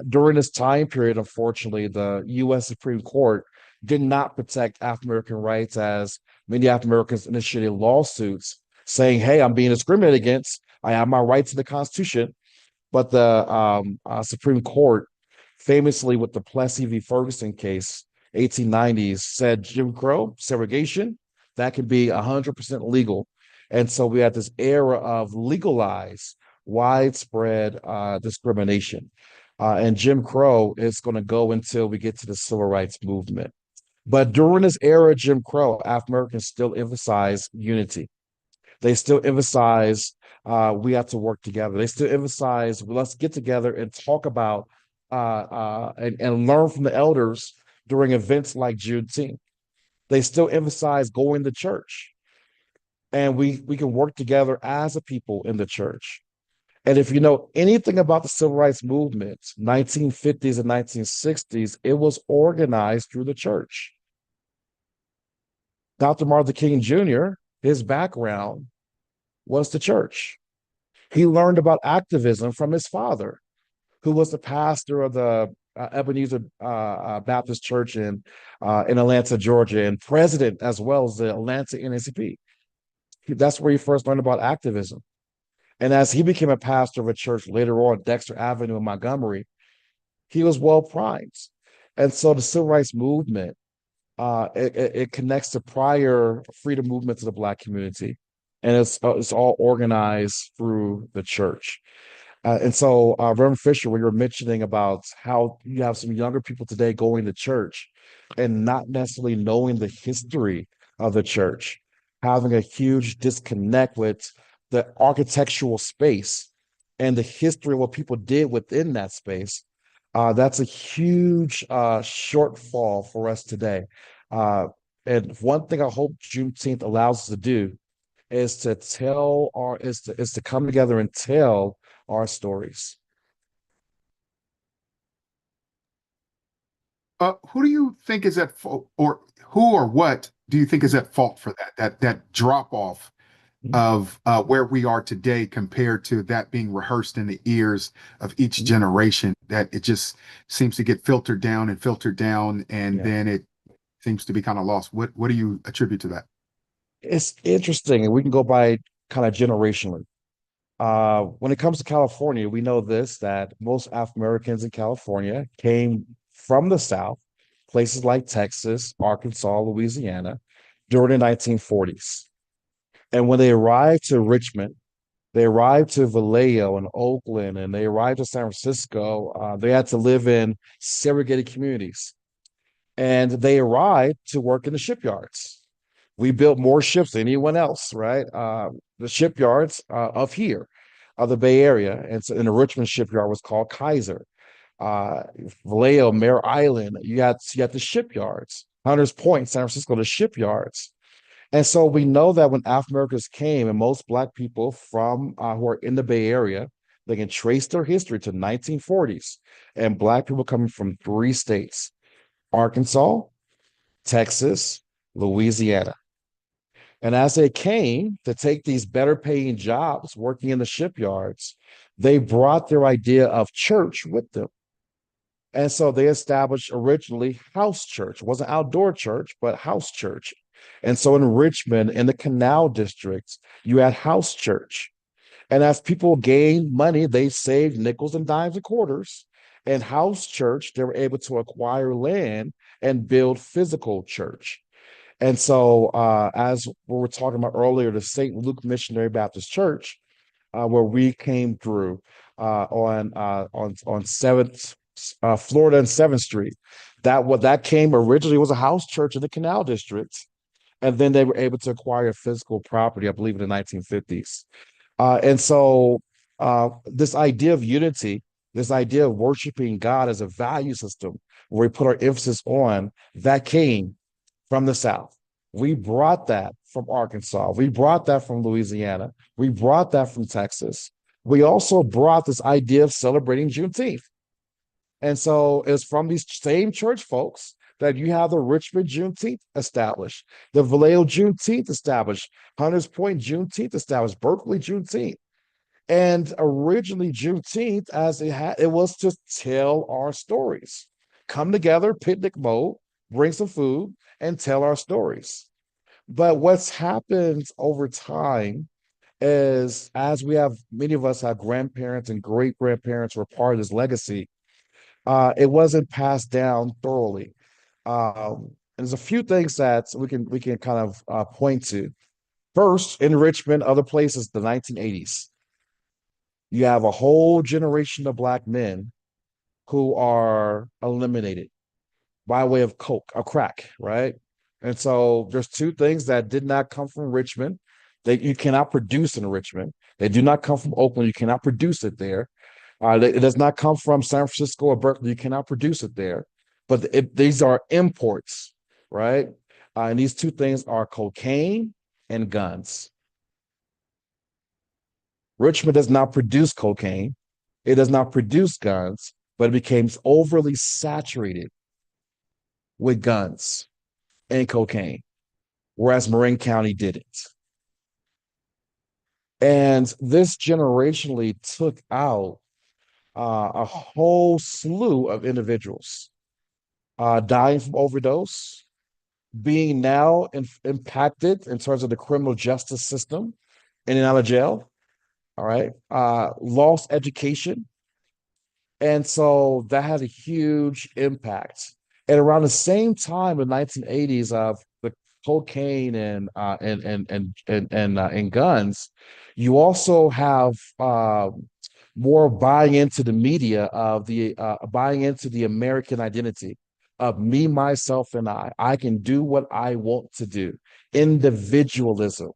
during this time period, unfortunately, the U.S. Supreme Court did not protect African American rights, as many African Americans initiated lawsuits saying, hey, I'm being discriminated against. I have my rights in the Constitution. But the Supreme Court, famously with the Plessy v. Ferguson case, 1890s, said Jim Crow, segregation, that can be 100% legal. And so we had this era of legalized, widespread discrimination. And Jim Crow is going to go until we get to the civil rights movement. But during this era of Jim Crow, African Americans still emphasize unity. They still emphasize we have to work together. They still emphasize let's get together and talk about and learn from the elders during events like Juneteenth. They still emphasize going to church, and we can work together as a people in the church. And if you know anything about the civil rights movement, 1950s and 1960s, it was organized through the church. Dr. Martin Luther King Jr., his background was the church. He learned about activism from his father, who was the pastor of the Ebenezer Baptist Church in Atlanta, Georgia, and president as well as the Atlanta NAACP. That's where he first learned about activism. And as he became a pastor of a church later on, Dexter Avenue in Montgomery, he was well primed. And so the civil rights movement, it connects to prior freedom movements of the Black community. And it's all organized through the church. And so, Reverend Fisher, when you were mentioning about how you have some younger people today going to church and not necessarily knowing the history of the church, having a huge disconnect with the architectural space and the history of what people did within that space, that's a huge shortfall for us today. And one thing I hope Juneteenth allows us to do is to come together and tell our stories. Who do you think is at fault, or who or what do you think is at fault for that drop off of where we are today compared to that being rehearsed in the ears of each generation, that it just seems to get filtered down and then it seems to be kind of lost? What do you attribute to that? It's interesting, and we can go by kind of generationally. When it comes to California, we know this, that most African Americans in California came from the South, places like Texas, Arkansas, Louisiana, during the 1940s. And when they arrived to Richmond, they arrived to Vallejo and Oakland, and they arrived to San Francisco, they had to live in segregated communities. And they arrived to work in the shipyards. We built more ships than anyone else, right? The shipyards of here, of the Bay Area, and so in the Richmond shipyard was called Kaiser. Vallejo, Mare Island, you had the shipyards. Hunters Point, San Francisco, the shipyards. And so we know that when African Americans came, and most Black people from who are in the Bay Area, they can trace their history to 1940s, and Black people coming from 3 states: Arkansas, Texas, Louisiana. And as they came to take these better paying jobs working in the shipyards, they brought their idea of church with them. And so they established originally house church. It wasn't outdoor church, but house church. And so in Richmond, in the Canal District, you had house church. And as people gained money, they saved nickels and dimes and quarters. And house church, they were able to acquire land and build physical church. And so, as we were talking about earlier, the St. Luke Missionary Baptist Church, where we came through on 7th Florida and 7th Street, that came originally was a house church in the Canal District, and then they were able to acquire physical property, I believe, in the 1950s. And so, this idea of unity, this idea of worshiping God as a value system, where we put our emphasis on, that came from the South. We brought that from Arkansas. We brought that from Louisiana. We brought that from Texas. We also brought this idea of celebrating Juneteenth. And so it's from these same church folks that you have the Richmond Juneteenth established, the Vallejo Juneteenth established, Hunters Point Juneteenth established, Berkeley Juneteenth. And originally Juneteenth, as it was to tell our stories. Come together, picnic mode, bring some food, and tell our stories. But what's happened over time is as we have many of us have grandparents and great grandparents were part of this legacy, it wasn't passed down thoroughly. There's a few things that we can kind of point to. First, in Richmond, other places, the 1980s, you have a whole generation of Black men who are eliminated by way of coke or crack, right? And so there's two things that did not come from Richmond that you cannot produce in Richmond. They do not come from Oakland. You cannot produce it there. It does not come from San Francisco or Berkeley. You cannot produce it there. But these are imports, right? And these two things are cocaine and guns. Richmond does not produce cocaine. It does not produce guns, but it became overly saturated with guns and cocaine, whereas Marin County didn't. And this generationally took out a whole slew of individuals dying from overdose, being now impacted in terms of the criminal justice system in and out of jail. All right. Lost education. And so that had a huge impact. And around the same time in the 1980s of the cocaine and guns, you also have more buying into the media of the buying into the American identity of me, myself, and I. I can do what I want to do. Individualism.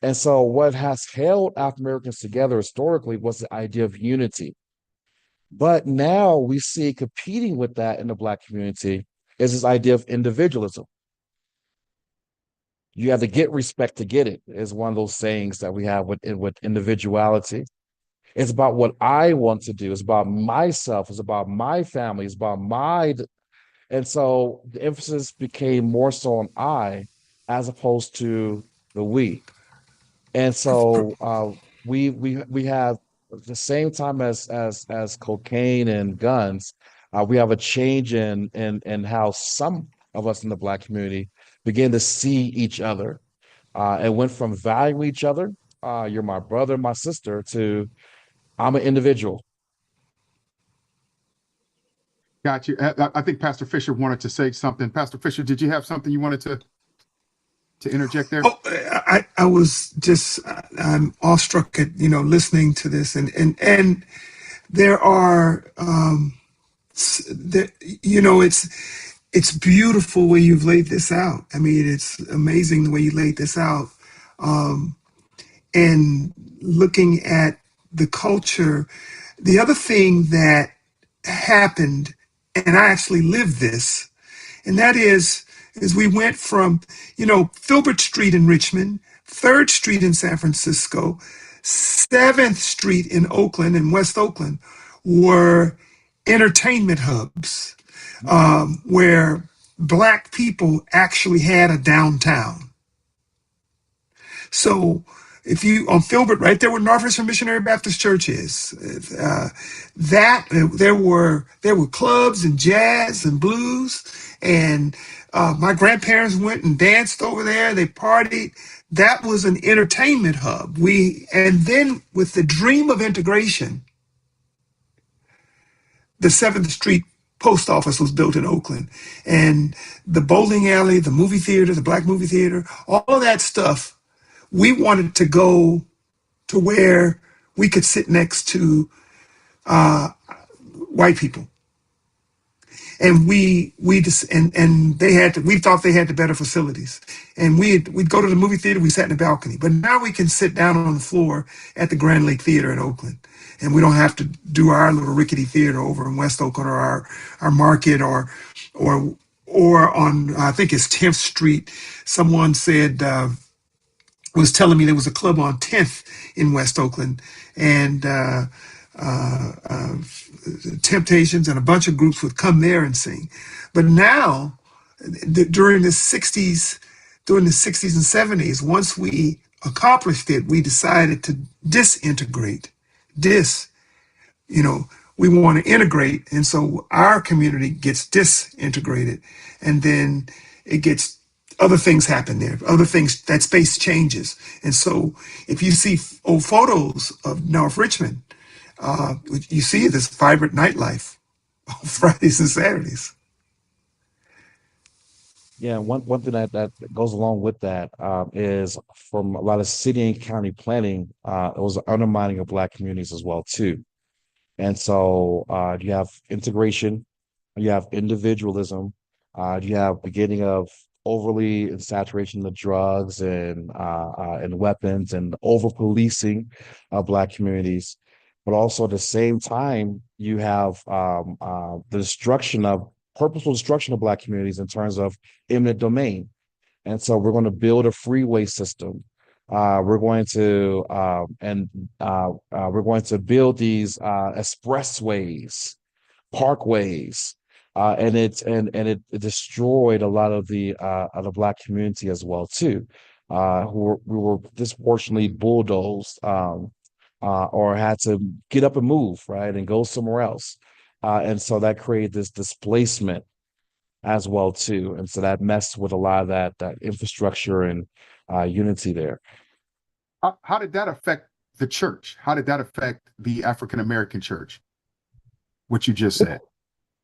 And so what has held African Americans together historically was the idea of unity. But now we see competing with that in the Black community is this idea of individualism. You have to get respect to get it, is one of those sayings that we have with individuality. It's about what I want to do. It's about myself. It's about my family. It's about and so the emphasis became more so on I as opposed to the we. And so we have at the same time as cocaine and guns, we have a change in how some of us in the Black community begin to see each other. It went from valuing each other, you're my brother, my sister, to I'm an individual. Got you. I think Pastor Fisher wanted to say something. Pastor Fisher, did you have something you wanted to interject there? Oh, I was just I'm awestruck at listening to this, and there are it's beautiful where you've laid this out. I mean, it's amazing the way you laid this out, and looking at the culture. The other thing that happened, and I actually lived this, and that is we went from, Filbert Street in Richmond, 3rd Street in San Francisco, 7th Street in Oakland and West Oakland were entertainment hubs, where Black people actually had a downtown. So if you on Filbert, right there where Northwestern Missionary Baptist Church is, that there were clubs and jazz and blues, and my grandparents went and danced over there. They partied. That was an entertainment hub. And then with the dream of integration, the 7th Street post office was built in Oakland, and the bowling alley, the movie theater, the Black movie theater, all of that stuff. We wanted to go to where we could sit next to white people, and we just and we thought they had the better facilities, and we'd go to the movie theater. We sat in the balcony, but now we can sit down on the floor at the Grand Lake Theater in Oakland, and we don't have to do our little rickety theater over in West Oakland or our market or on I think it's 10th Street. Someone said. Was telling me there was a club on 10th in West Oakland, and Temptations and a bunch of groups would come there and sing. But now, during the 60s, and 70s, once we accomplished it, we decided to disintegrate. We want to integrate, and so our community gets disintegrated, and then it gets other things happen there. Other things, that space changes. And so if you see old photos of North Richmond, you see this vibrant nightlife on Fridays and Saturdays. Yeah, one thing that goes along with that is from a lot of city and county planning, it was an undermining of Black communities as well too. And so you have integration, you have individualism, you have beginning of overly saturation of drugs and weapons and over policing of Black communities. But also at the same time, you have the purposeful destruction of Black communities in terms of eminent domain. And so we're going to build a freeway system. We're going to we're going to build these expressways, parkways, and it destroyed a lot of the Black community as well too, who were disproportionately bulldozed or had to get up and move, right, and go somewhere else, and so that created this displacement as well too, and so that messed with a lot of that infrastructure and unity there. How did that affect the church? How did that affect the African American church? What you just said.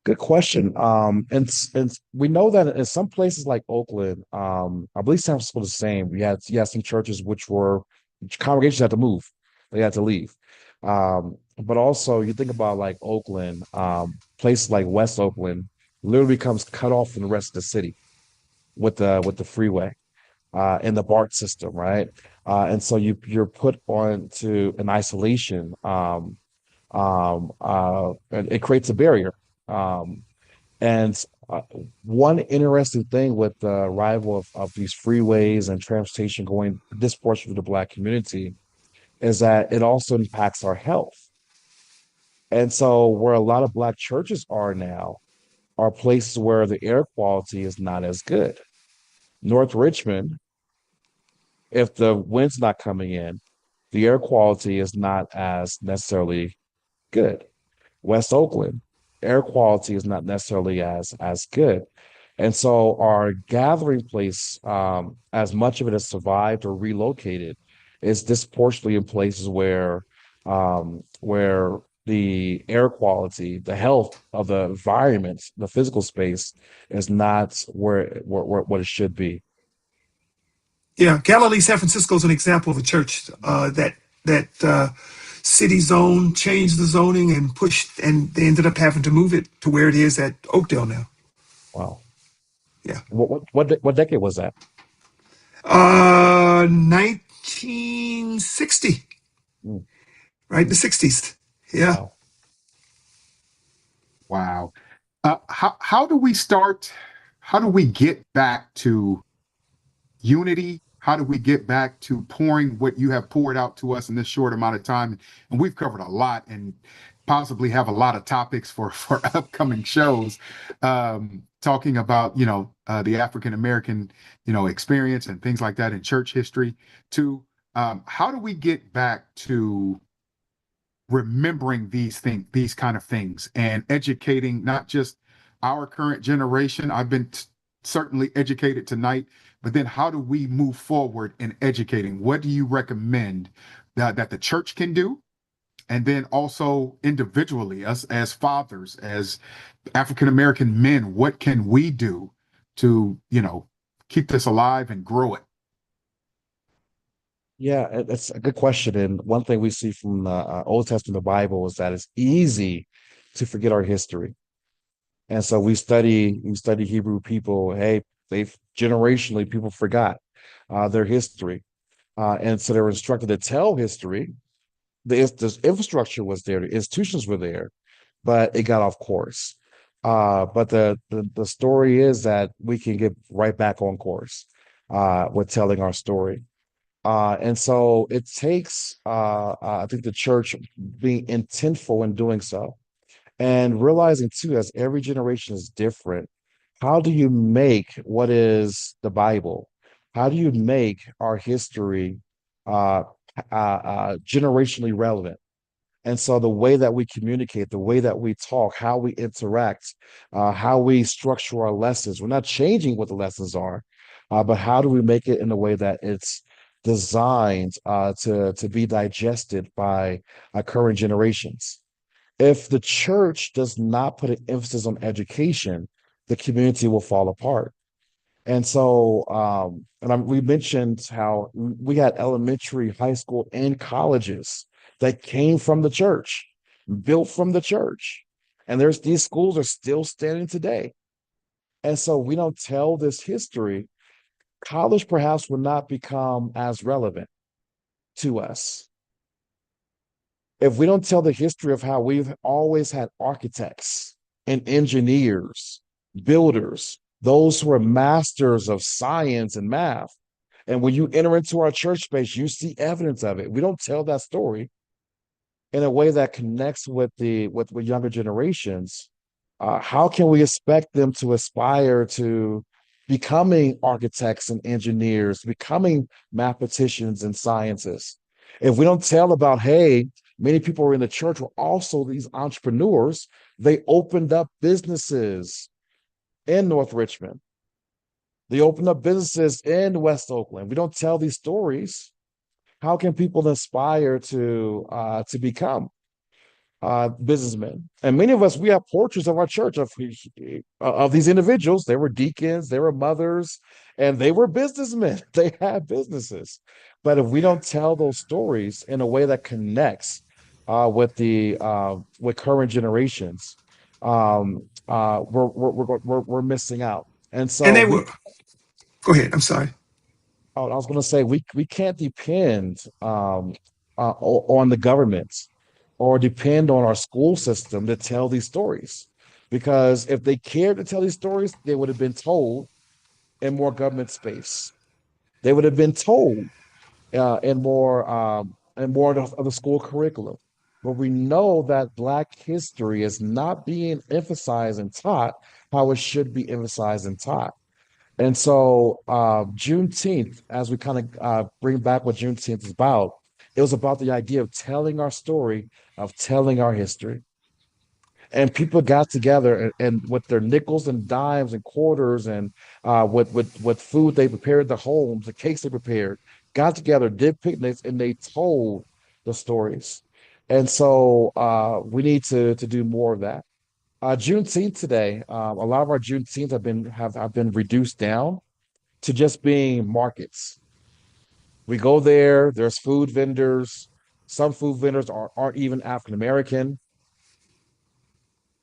Good question. And we know that in some places like Oakland, I believe San Francisco was the same. You had some churches which congregations had to move, they had to leave. But also you think about like Oakland, places like West Oakland literally becomes cut off from the rest of the city with the freeway and the BART system, right? And so you're put on to an isolation, and it creates a barrier. Um, and one interesting thing with the arrival of these freeways and transportation going disproportionately to the Black community is that it also impacts our health. And so where a lot of Black churches are now are places where the air quality is not as good. North Richmond, if the wind's not coming in, the air quality is not as necessarily good. West Oakland, air quality is not necessarily as good. And so our gathering place, as much of it has survived or relocated, is disproportionately in places where the air quality, the health of the environment, the physical space is not where what it should be. Yeah, Galilee, San Francisco is an example of a church that city zone changed the zoning and pushed, and they ended up having to move it to where it is at Oakdale now. Wow. Yeah, What decade was that? 1960, Mm, right? The 60s. Yeah. wow. Wow. How do we start? How do we get back to unity? How do we get back to pouring what you have poured out to us in this short amount of time? And we've covered a lot and possibly have a lot of topics for upcoming shows, talking about, the African American, experience and things like that in church history too. How do we get back to remembering these kind of things and educating not just our current generation? I've been certainly educated tonight, but then how do we move forward in educating? What do you recommend that the church can do? And then also individually, us as fathers, as African American men, what can we do to, keep this alive and grow it? Yeah, it's a good question. And one thing we see from the Old Testament Bible is that it's easy to forget our history. And so we study Hebrew people. Hey, they've generationally people forgot their history, and so they're instructed to tell history. The infrastructure was there, the institutions were there, but it got off course. But the story is that we can get right back on course with telling our story. And so it takes, I think, the church being intentful in doing so and realizing too, as every generation is different, how do you make what is the Bible? How do you make our history uh, generationally relevant? And so the way that we communicate, the way that we talk, how we interact, how we structure our lessons, we're not changing what the lessons are, but how do we make it in a way that it's designed to be digested by current generations? If the church does not put an emphasis on education, the community will fall apart. And so, we mentioned how we had elementary, high school, and colleges that came from the church, built from the church. And these schools are still standing today. And so we don't tell this history, college perhaps will not become as relevant to us. If we don't tell the history of how we've always had architects and engineers, builders, those who are masters of science and math, and when you enter into our church space, you see evidence of it. We don't tell that story in a way that connects with with younger generations. How can we expect them to aspire to becoming architects and engineers, becoming mathematicians and scientists? If we don't tell about, hey, many people who are in the church were also these entrepreneurs. They opened up businesses in North Richmond. They opened up businesses in West Oakland. We don't tell these stories. How can people aspire to become businessmen? And many of us, we have portraits of our church of these individuals. They were deacons, they were mothers, and they were businessmen. They had businesses. But if we don't tell those stories in a way that connects with current generations, we're missing out. And And so they were, go ahead. I'm sorry. I was going to say we can't depend on the government or depend on our school system to tell these stories, because if they cared to tell these stories, they would have been told in more government space. They would have been told in more of the school curriculum. But we know that Black history is not being emphasized and taught how it should be emphasized and taught. And so Juneteenth, as we kind of bring back what Juneteenth is about, it was about the idea of telling our story, of telling our history. And people got together and with their nickels and dimes and quarters and with food they prepared, the homes, the cakes they prepared, got together, did picnics, and they told the stories. And so we need to do more of that. Juneteenth today, a lot of our Juneteenth have been reduced down to just being markets. We go there, there's food vendors. Some food vendors aren't even African American.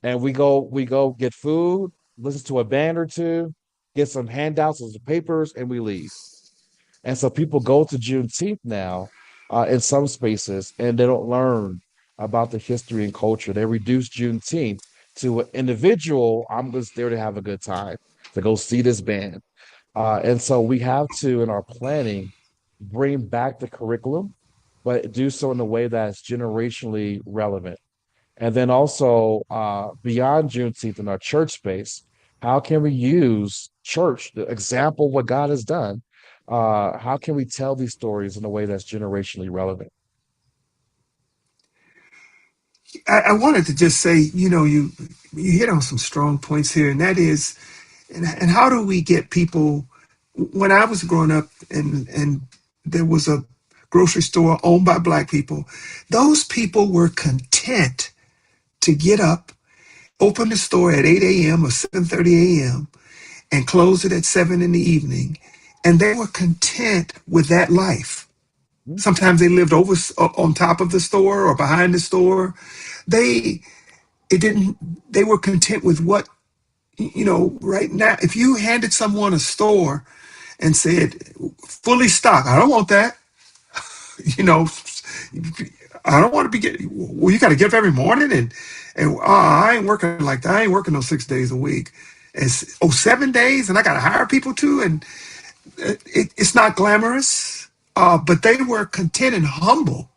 And we go get food, listen to a band or two, get some handouts and some papers, and we leave. And so people go to Juneteenth now in some spaces, and they don't learn about the history and culture. They reduce Juneteenth to an individual. I'm just there to have a good time, to go see this band. And so we have to, in our planning, bring back the curriculum, but do so in a way that's generationally relevant. And then also beyond Juneteenth in our church space, how can we use church, the example of what God has done? How can we tell these stories in a way that's generationally relevant? I wanted to just say, you hit on some strong points here, and that is, and how do we get people? When I was growing up, and there was a grocery store owned by Black people, those people were content to get up, open the store at 8 a.m. or 7:30 a.m. and close it at 7 in the evening, and they were content with that life. Mhm. Sometimes they lived over on top of the store or behind the store. They it didn't. They were content with what right now. If you handed someone a store and said fully stocked, I don't want that. You know, I don't want to be getting. Well, you got to get up every morning and I ain't working like that. I ain't working those 6 days a week. And 7 days, and I got to hire people too. And it's not glamorous, but they were content and humble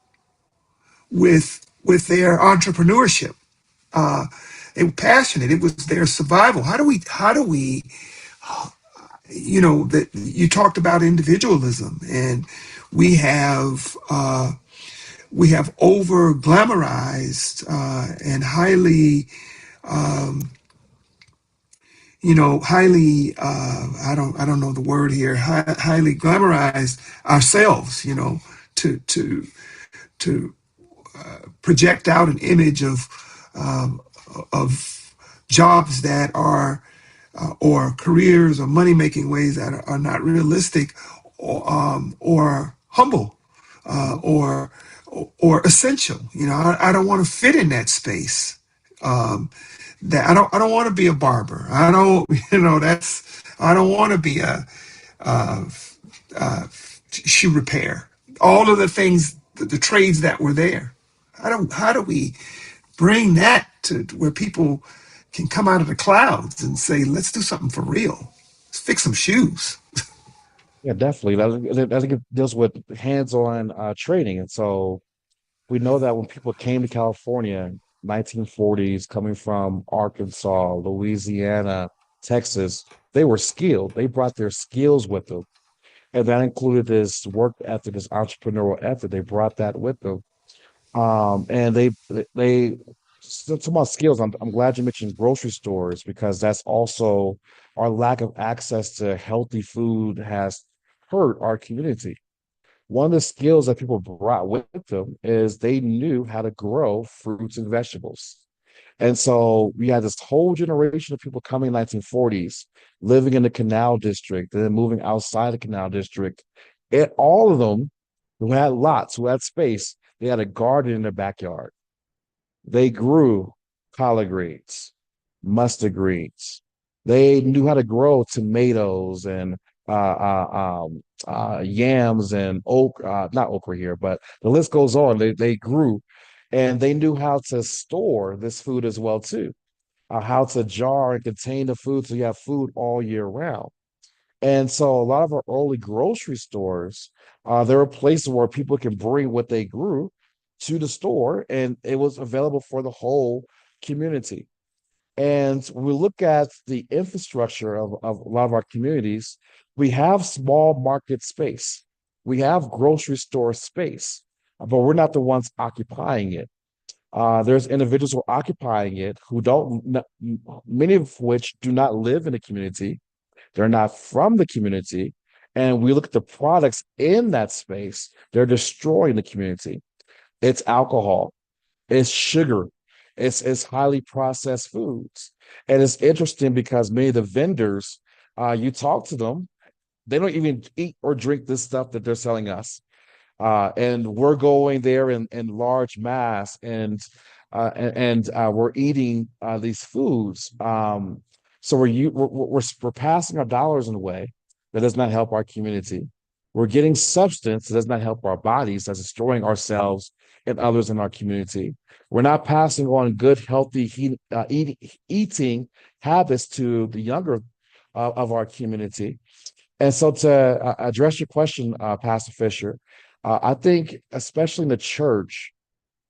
with their entrepreneurship. They were passionate. It was their survival. How do we that you talked about individualism, and we have over glamorized and highly highly, I don't know the word here, highly glamorize ourselves, to to project out an image um, of jobs that are or careers or money making ways that are not realistic, or humble, Mhm. or essential. I don't want to fit in that space. That I don't want to be a barber. I don't that's I don't want to be uh, uh, shoe repair. All of the things, the trades that were there. How do we bring that to where people can come out of the clouds and say, let's do something for real. Let's fix some shoes. Yeah, definitely. I think it deals with hands-on training. And so we know that when people came to California, 1940s, coming from Arkansas, Louisiana, Texas, they were skilled. They brought their skills with them. And that included this work ethic, this entrepreneurial ethic. They brought that with them. And they talking about skills. I'm glad you mentioned grocery stores because that's also our lack of access to healthy food has hurt our community. One of the skills that people brought with them is they knew how to grow fruits and vegetables. And so we had this whole generation of people coming in the 1940s, living in the Canal District, and then moving outside the Canal District. And all of them who had lots, who had space, they had a garden in their backyard. They grew collard greens, mustard greens. They knew how to grow tomatoes and yams and not okra here, but the list goes on. They grew, and they knew how to store this food as well too. How to jar and contain the food so you have food all year round. And so a lot of our early grocery stores, there were places where people can bring what they grew to the store, and it was available for the whole community. And when we look at the infrastructure of a lot of our communities, we have small market space. We have grocery store space, but we're not the ones occupying it. There's individuals who are occupying it who don't, many of which do not live in the community. They're not from the community. And we look at the products in that space, they're destroying the community. It's alcohol, it's sugar, it's highly processed foods. And it's interesting because many of the vendors, you talk to them, they don't even eat or drink this stuff that they're selling us. And we're going there in large mass and we're eating these foods. So we're passing our dollars in a way that does not help our community. We're getting substance that does not help our bodies, that's destroying ourselves and others in our community. We're not passing on good, healthy eating habits to the younger of our community. And so, to address your question, Pastor Fisher, I think, especially in the church,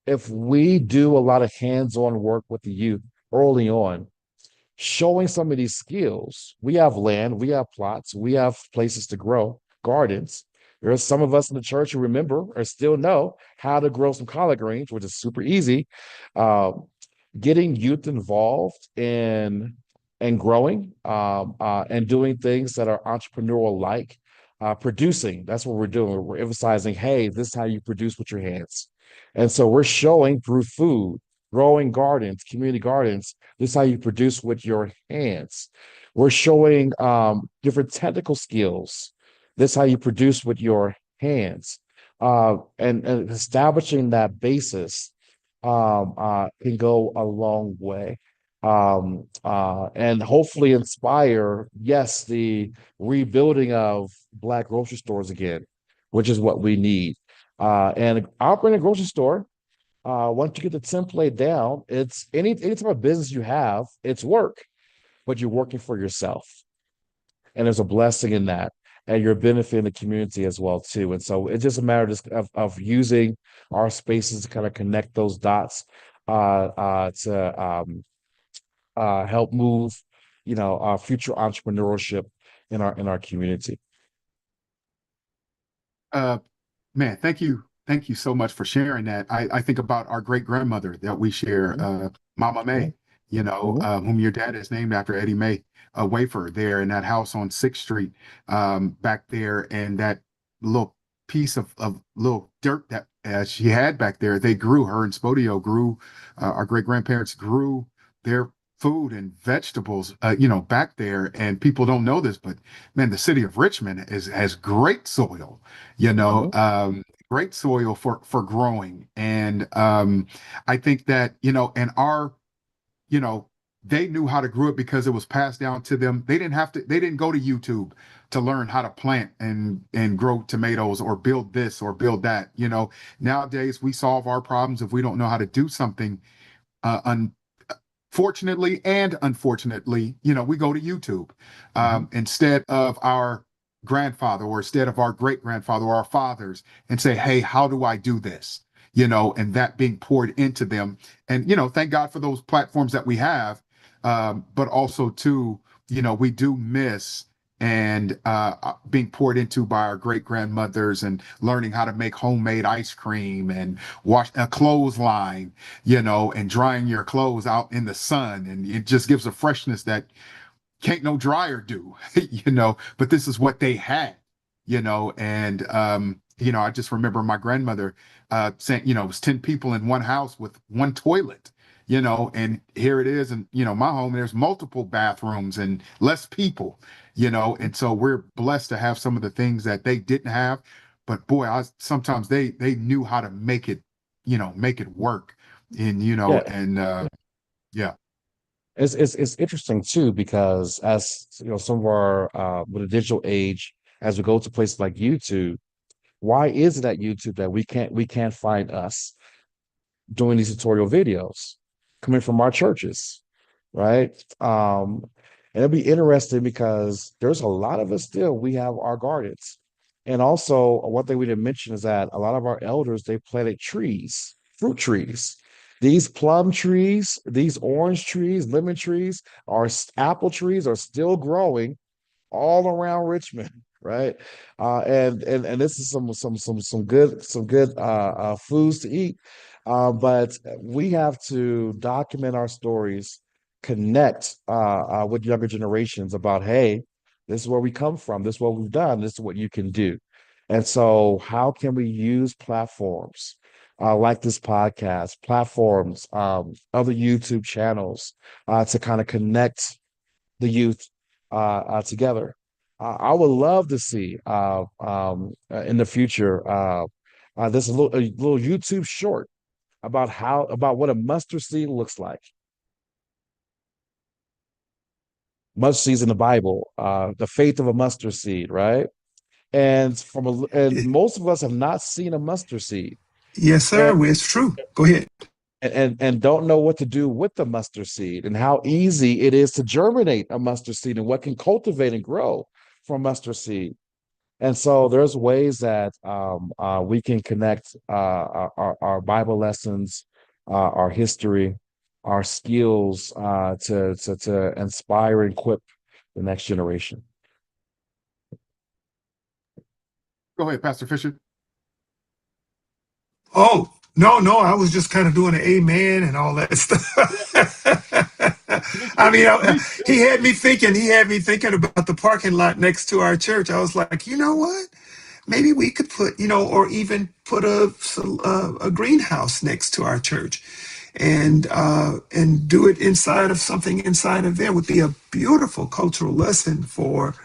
if we do a lot of hands on work with the youth early on, showing some of these skills, we have land, we have plots, we have places to grow, gardens. There are some of us in the church who remember or still know how to grow some collard greens, which is super easy. Uh, Getting youth involved in and growing and doing things that are entrepreneurial like producing. That's what we're doing. We're emphasizing, hey, this is how you produce with your hands. And so we're showing through food, growing gardens, community gardens, this is how you produce with your hands. We're showing different technical skills. This is how you produce with your hands. And establishing that basis can go a long way. And hopefully inspire, yes, the rebuilding of Black grocery stores again, which is what we need. And operating a grocery store, once you get the template down, it's any type of business you have, it's work, but you're working for yourself. And there's a blessing in that. And you're benefiting the community as well, too. And so it's just a matter of using our spaces to kind of connect those dots to help move, our future entrepreneurship in our community. Uh, Man, thank you so much for sharing that. I think about our great grandmother that we share, Mhm. Mama Yeah. May, Mhm. whom your dad is named after, Eddie Mae Wafer, there in that house on 6th Street, back there, and that little piece of little dirt that she had back there, they grew, her and Spodio grew, our great grandparents grew their food and vegetables, back there. And people don't know this, but man, the city of Richmond has great soil, you know, Mhm. um, great soil for growing. And I think that, and our, you know, they knew how to grow it because it was passed down to them. They didn't go to YouTube to learn how to plant and grow tomatoes or build this or build that. Nowadays we solve our problems if we don't know how to do something. Fortunately and unfortunately, we go to YouTube, Mhm. instead of our grandfather or instead of our great grandfather or our fathers, and say, hey, how do I do this? And that being poured into them. And, thank God for those platforms that we have. But also, too, we do miss and being poured into by our great grandmothers and learning how to make homemade ice cream and wash a clothesline, and drying your clothes out in the sun. And it just gives a freshness that can't no dryer do, but this is what they had, and, I just remember my grandmother saying, it was 10 people in one house with one toilet, and here it is. And, my home, there's multiple bathrooms and less people, and so we're blessed to have some of the things that they didn't have. But boy, sometimes they knew how to make it work. And, Yeah. yeah. It's interesting too, because as you know, some of our with the digital age, as we go to places like YouTube, why is it at YouTube that we can't find us doing these tutorial videos coming from our churches, right? And it'll be interesting because there's a lot of us still, we have our gardens. And also, one thing we didn't mention is that a lot of our elders, they planted trees, fruit trees. These plum trees, these orange trees, lemon trees, apple trees are still growing all around Richmond, right? And this is some good foods to eat. But we have to document our stories, connect with younger generations about, hey, this is where we come from, this is what we've done, this is what you can do. And so, how can we use platforms like this podcast, platforms, other YouTube channels, to kind of connect the youth together. I would love to see in the future this a little YouTube short about what a mustard seed looks like. Mustard seeds in the Bible, the faith of a mustard seed, right? And most of us have not seen a mustard seed, Yes, sir. and Well, it's true. Go ahead. and don't know what to do with the mustard seed and how easy it is to germinate a mustard seed and what can cultivate and grow from mustard seed. And so there's ways that we can connect our Bible lessons, our history, our skills to inspire and equip the next generation. Go ahead, Pastor Fisher. Oh, no, no, I was just kind of doing an amen and all that stuff. Me I too. mean, Me he too. had me thinking, about the parking lot next to our church. I was like, you know what? Maybe we could put, or even put a greenhouse next to our church, and do it inside of something inside of there would be a beautiful cultural lesson for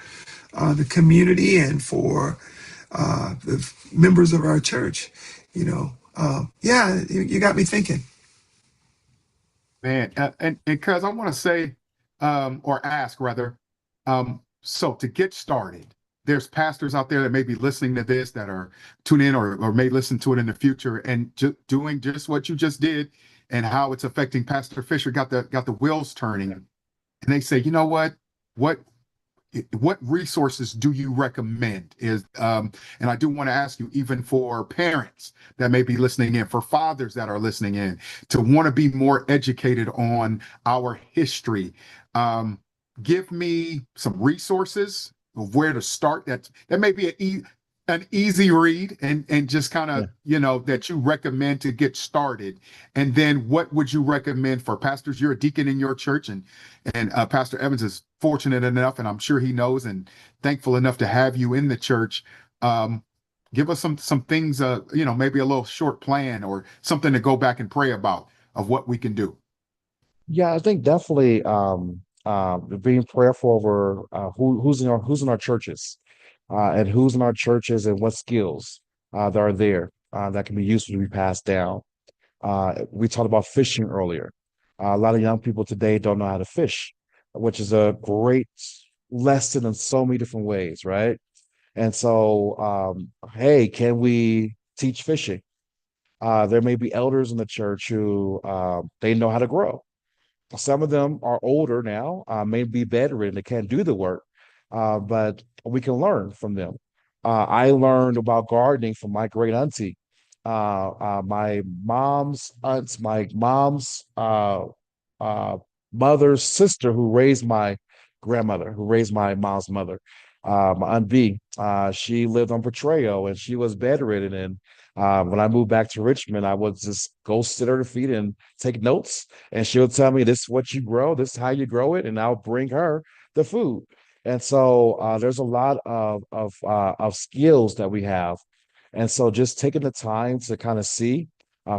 the community and for the members of our church. Yeah, you got me thinking. Man, and because I want to say, or ask rather, so to get started, there's pastors out there that may be listening to this that are tuning in or may listen to it in the future and doing just what you just did and how it's affecting Pastor Fisher got the wheels turning. And they say, you know what what resources do you recommend is and I do want to ask you, even for parents that may be listening in, for fathers that are listening in, to want to be more educated on our history, give me some resources of where to start. That may be an easy read and just kind Yeah. of, that you recommend to get started? And then what would you recommend for pastors? You're a deacon in your church, and Pastor Evans is fortunate enough, and I'm sure he knows and thankful enough to have you in the church. Um, Give us some things, maybe a little short plan or something to go back and pray about of what we can do. Yeah, I think definitely being prayerful over who's in our churches, and who's in our churches and what skills that are there that can be useful to be passed down. We talked about fishing earlier. A lot of young people today don't know how to fish, which is a great lesson in so many different ways, right? And so, hey, can we teach fishing? There may be elders in the church who they know how to grow. Some of them are older now, may be bedridden, they can't do the work, but we can learn from them. I learned about gardening from my great auntie, my mom's aunt's, my mom's uh, mother's sister, who raised my grandmother, who raised my mom's mother, my aunt B. She lived on Potrero and she was bedridden. And when I moved back to Richmond, I would just go sit at her feet and take notes, and she'll tell me, this is what you grow, this is how you grow it, and I'll bring her the food. And so there's a lot of skills that we have. And so just taking the time to kind of see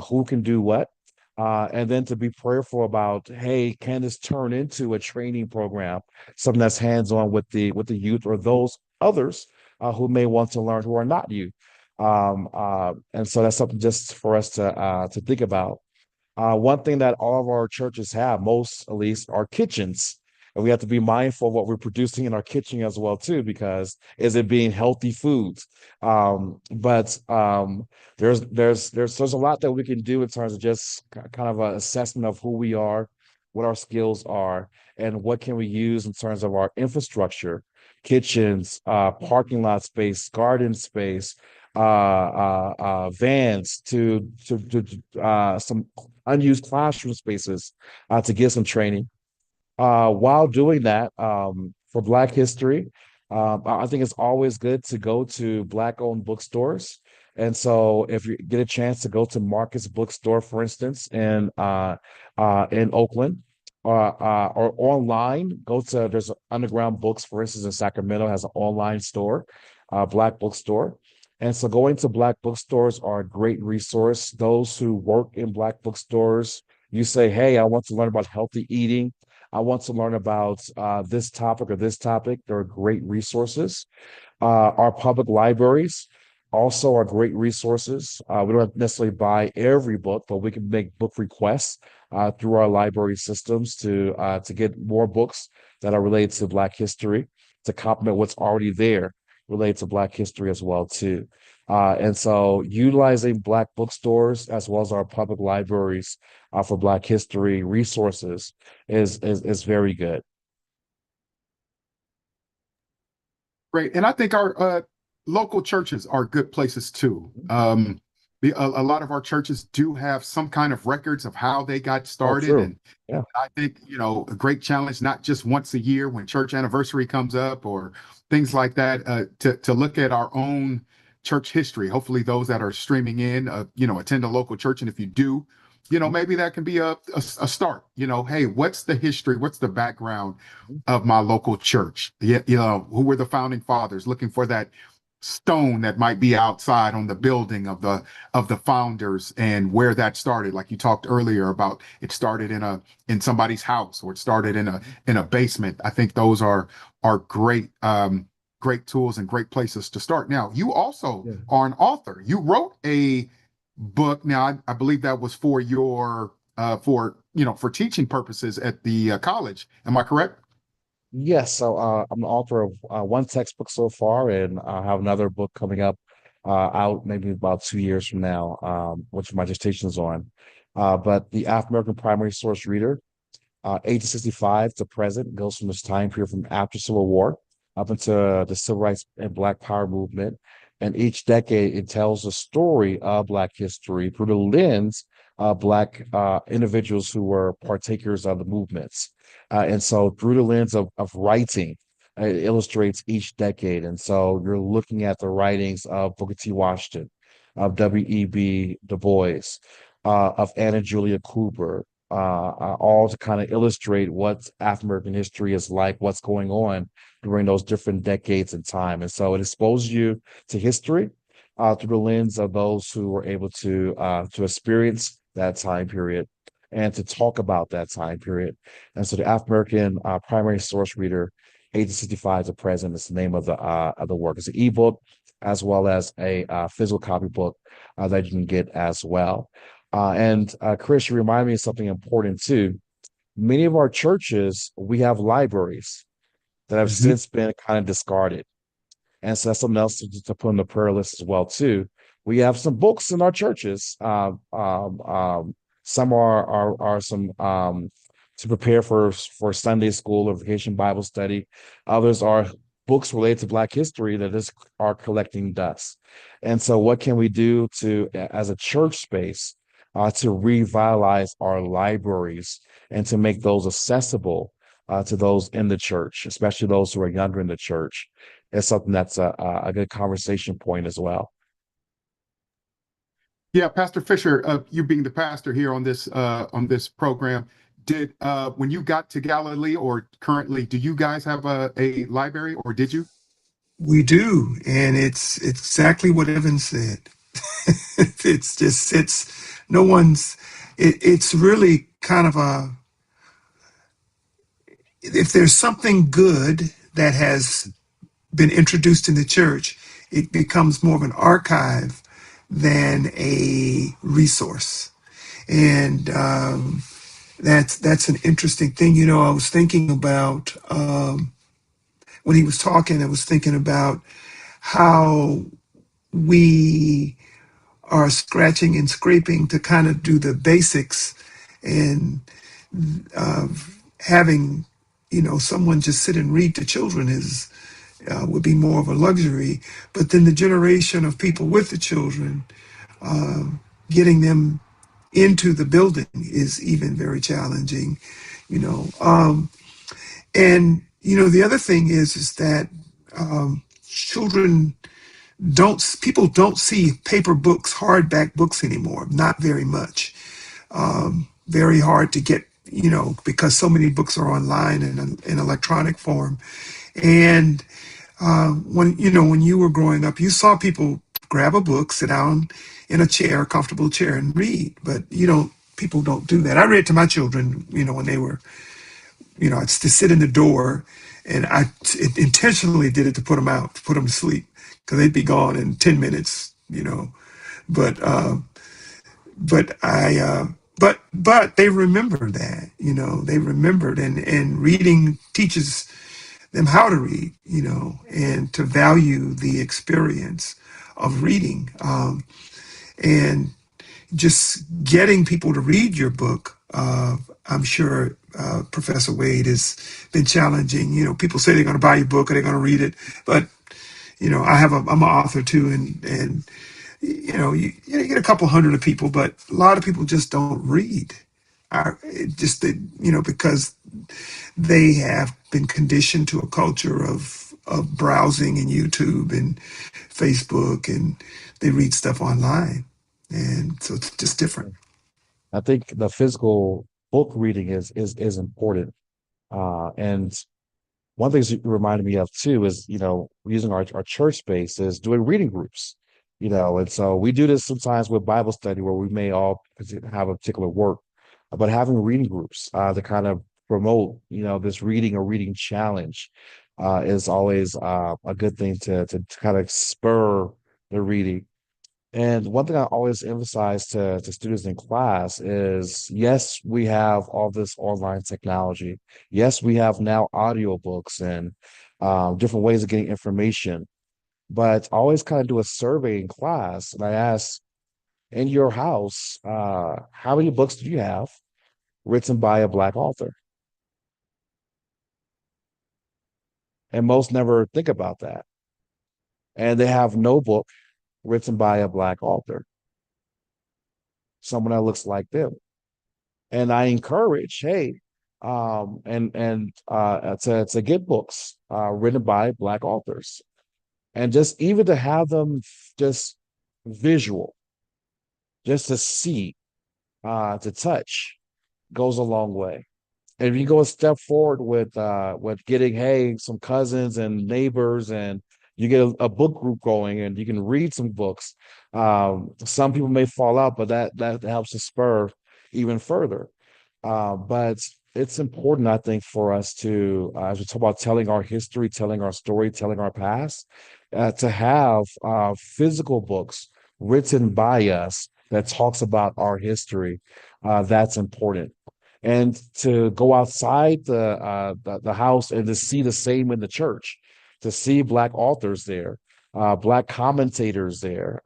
who can do what, and then to be prayerful about, hey, can this turn into a training program, something that's hands-on with the youth or those others who may want to learn who are not youth. And so that's something just for us to think about. One thing that all of our churches have, most at least, are kitchens. And we have to be mindful of what we're producing in our kitchen as well, too, because is it being healthy foods? But there's a lot that we can do in terms of just kind of an assessment of who we are, what our skills are, and what can we use in terms of our infrastructure, kitchens, parking lot space, garden space, vans to some unused classroom spaces to get some training. While doing that, for Black History, I think it's always good to go to Black-owned bookstores. And so, if you get a chance to go to Marcus Bookstore, for instance, in Oakland, or online, there's Underground Books, for instance, in Sacramento has an online store, Black bookstore. And so going to Black bookstores are a great resource. Those who work in Black bookstores, you say, hey, I want to learn about healthy eating. I want to learn about this topic or this topic. There are great resources. Our public libraries also are great resources. We don't necessarily buy every book, but we can make book requests through our library systems to get more books that are related to Black history, to complement what's already there related to Black history as well too. And so utilizing Black bookstores as well as our public libraries for Black history resources is very good. Great. And I think our local churches are good places too. A lot of our churches do have some kind of records of how they got Oh, started. true. And Yeah. I think, a great challenge, not just once a year when church anniversary comes up or things like that, to look at our own church history. Hopefully those that are streaming in, attend a local church. And if you do, maybe that can be a start. Hey, what's the history? What's the background of my local church? Yeah, who were the founding fathers? Looking for that stone that might be outside on the building of the founders and where that started. Like you talked earlier about, it started in somebody's house, or it started in a basement. I think those are great great tools and great places to start. Now, you also Yeah. are an author. You wrote a book. Now, I believe that was for your for teaching purposes at the college. Am I correct? Yes, so I'm the author of one textbook so far, and I have another book coming up out maybe about 2 years from now, which my dissertation is on. But the African American Primary Source Reader, 1865 to present, goes from this time period from after Civil War up into the Civil Rights and Black Power movement. And each decade, it tells the story of Black history through the lens of Black individuals who were partakers of the movements. And so through the lens of writing, It illustrates each decade. And so you're looking at the writings of Booker T. Washington, of W.E.B. Du Bois, of Anna Julia Cooper, all to kind of illustrate what African American history is like, what's going on during those different decades in time. And so it exposes you to history through the lens of those who were able to experience that time period and to talk about that time period. And so the African American primary source reader, 1865 to present, is the name of the work. It's an ebook as well as a physical copybook that you can get as well. And Chris, you remind me of something important too. Many of our churches, we have libraries that have Mhm. since been kind of discarded. And so that's something else to put on the prayer list as well too. We have some books in our churches. Some are some to prepare for Sunday school or vacation Bible study. Others are books related to Black history that just are collecting dust. And so, what can we do to, as a church space, to revitalize our libraries and to make those accessible to those in the church, especially those who are younger in the church? It's something that's a good conversation point as well. Yeah, Pastor Fisher, you being the pastor here on this program, did when you got to Galilee or currently, do you guys have a library or did you? We do, and it's exactly what Evan said. It's just sits. No one's. It's really kind of a. If there's something good that has been introduced in the church, it becomes more of an archive than a resource, and that's an interesting thing. You know, I was thinking about when he was talking. I was thinking about how we are scratching and scraping to kind of do the basics, and having someone just sit and read to children is would be more of a luxury. But then the generation of people with the children, getting them into the building is even very challenging. You know, and the other thing is that children don't people don't see paper books, hardback books anymore. Not very much. Very hard to get, because so many books are online in electronic form. And when you were growing up, you saw people grab a book, sit down in a chair, comfortable chair, and read. But people don't do that. I read to my children, when they were, it's to sit in the door, and I intentionally did it to put them out, to put them to sleep, because they'd be gone in 10 minutes. But but I but they remember that, they remembered, and reading teaches them how to read, and to value the experience of reading, and just getting people to read your book. I'm sure Professor Wade has been challenging. People say they're going to buy your book or they're going to read it, but I'm an author too, and you get a couple hundred of people, but a lot of people just don't read. Because they have been conditioned to a culture of browsing and YouTube and Facebook, and they read stuff online, and so it's just different. I think the physical book reading is important. And one thing you reminded me of too is, using our church space is doing reading groups, and so we do this sometimes with Bible study where we may all have a particular work, but having reading groups to kind of promote, this reading or reading challenge is always a good thing to kind of spur the reading. And one thing I always emphasize to students in class is, yes, we have all this online technology. Yes, we have now audiobooks and different ways of getting information. But I always kind of do a survey in class, and I ask, in your house, how many books do you have written by a Black author? And most never think about that. And they have no book written by a Black author, someone that looks like them. And I encourage, hey, and to get books written by Black authors, and just even to have them just visual, just to see, to touch, goes a long way. And if you go a step forward with getting, hey, some cousins and neighbors, and you get a book group going and you can read some books. Some people may fall out, but that helps to spur even further. But it's important, I think, for us to, as we talk about telling our history, telling our story, telling our past, to have physical books written by us that talks about our history. That's important. And to go outside the house and to see the same in the church, to see Black authors there, Black commentators there,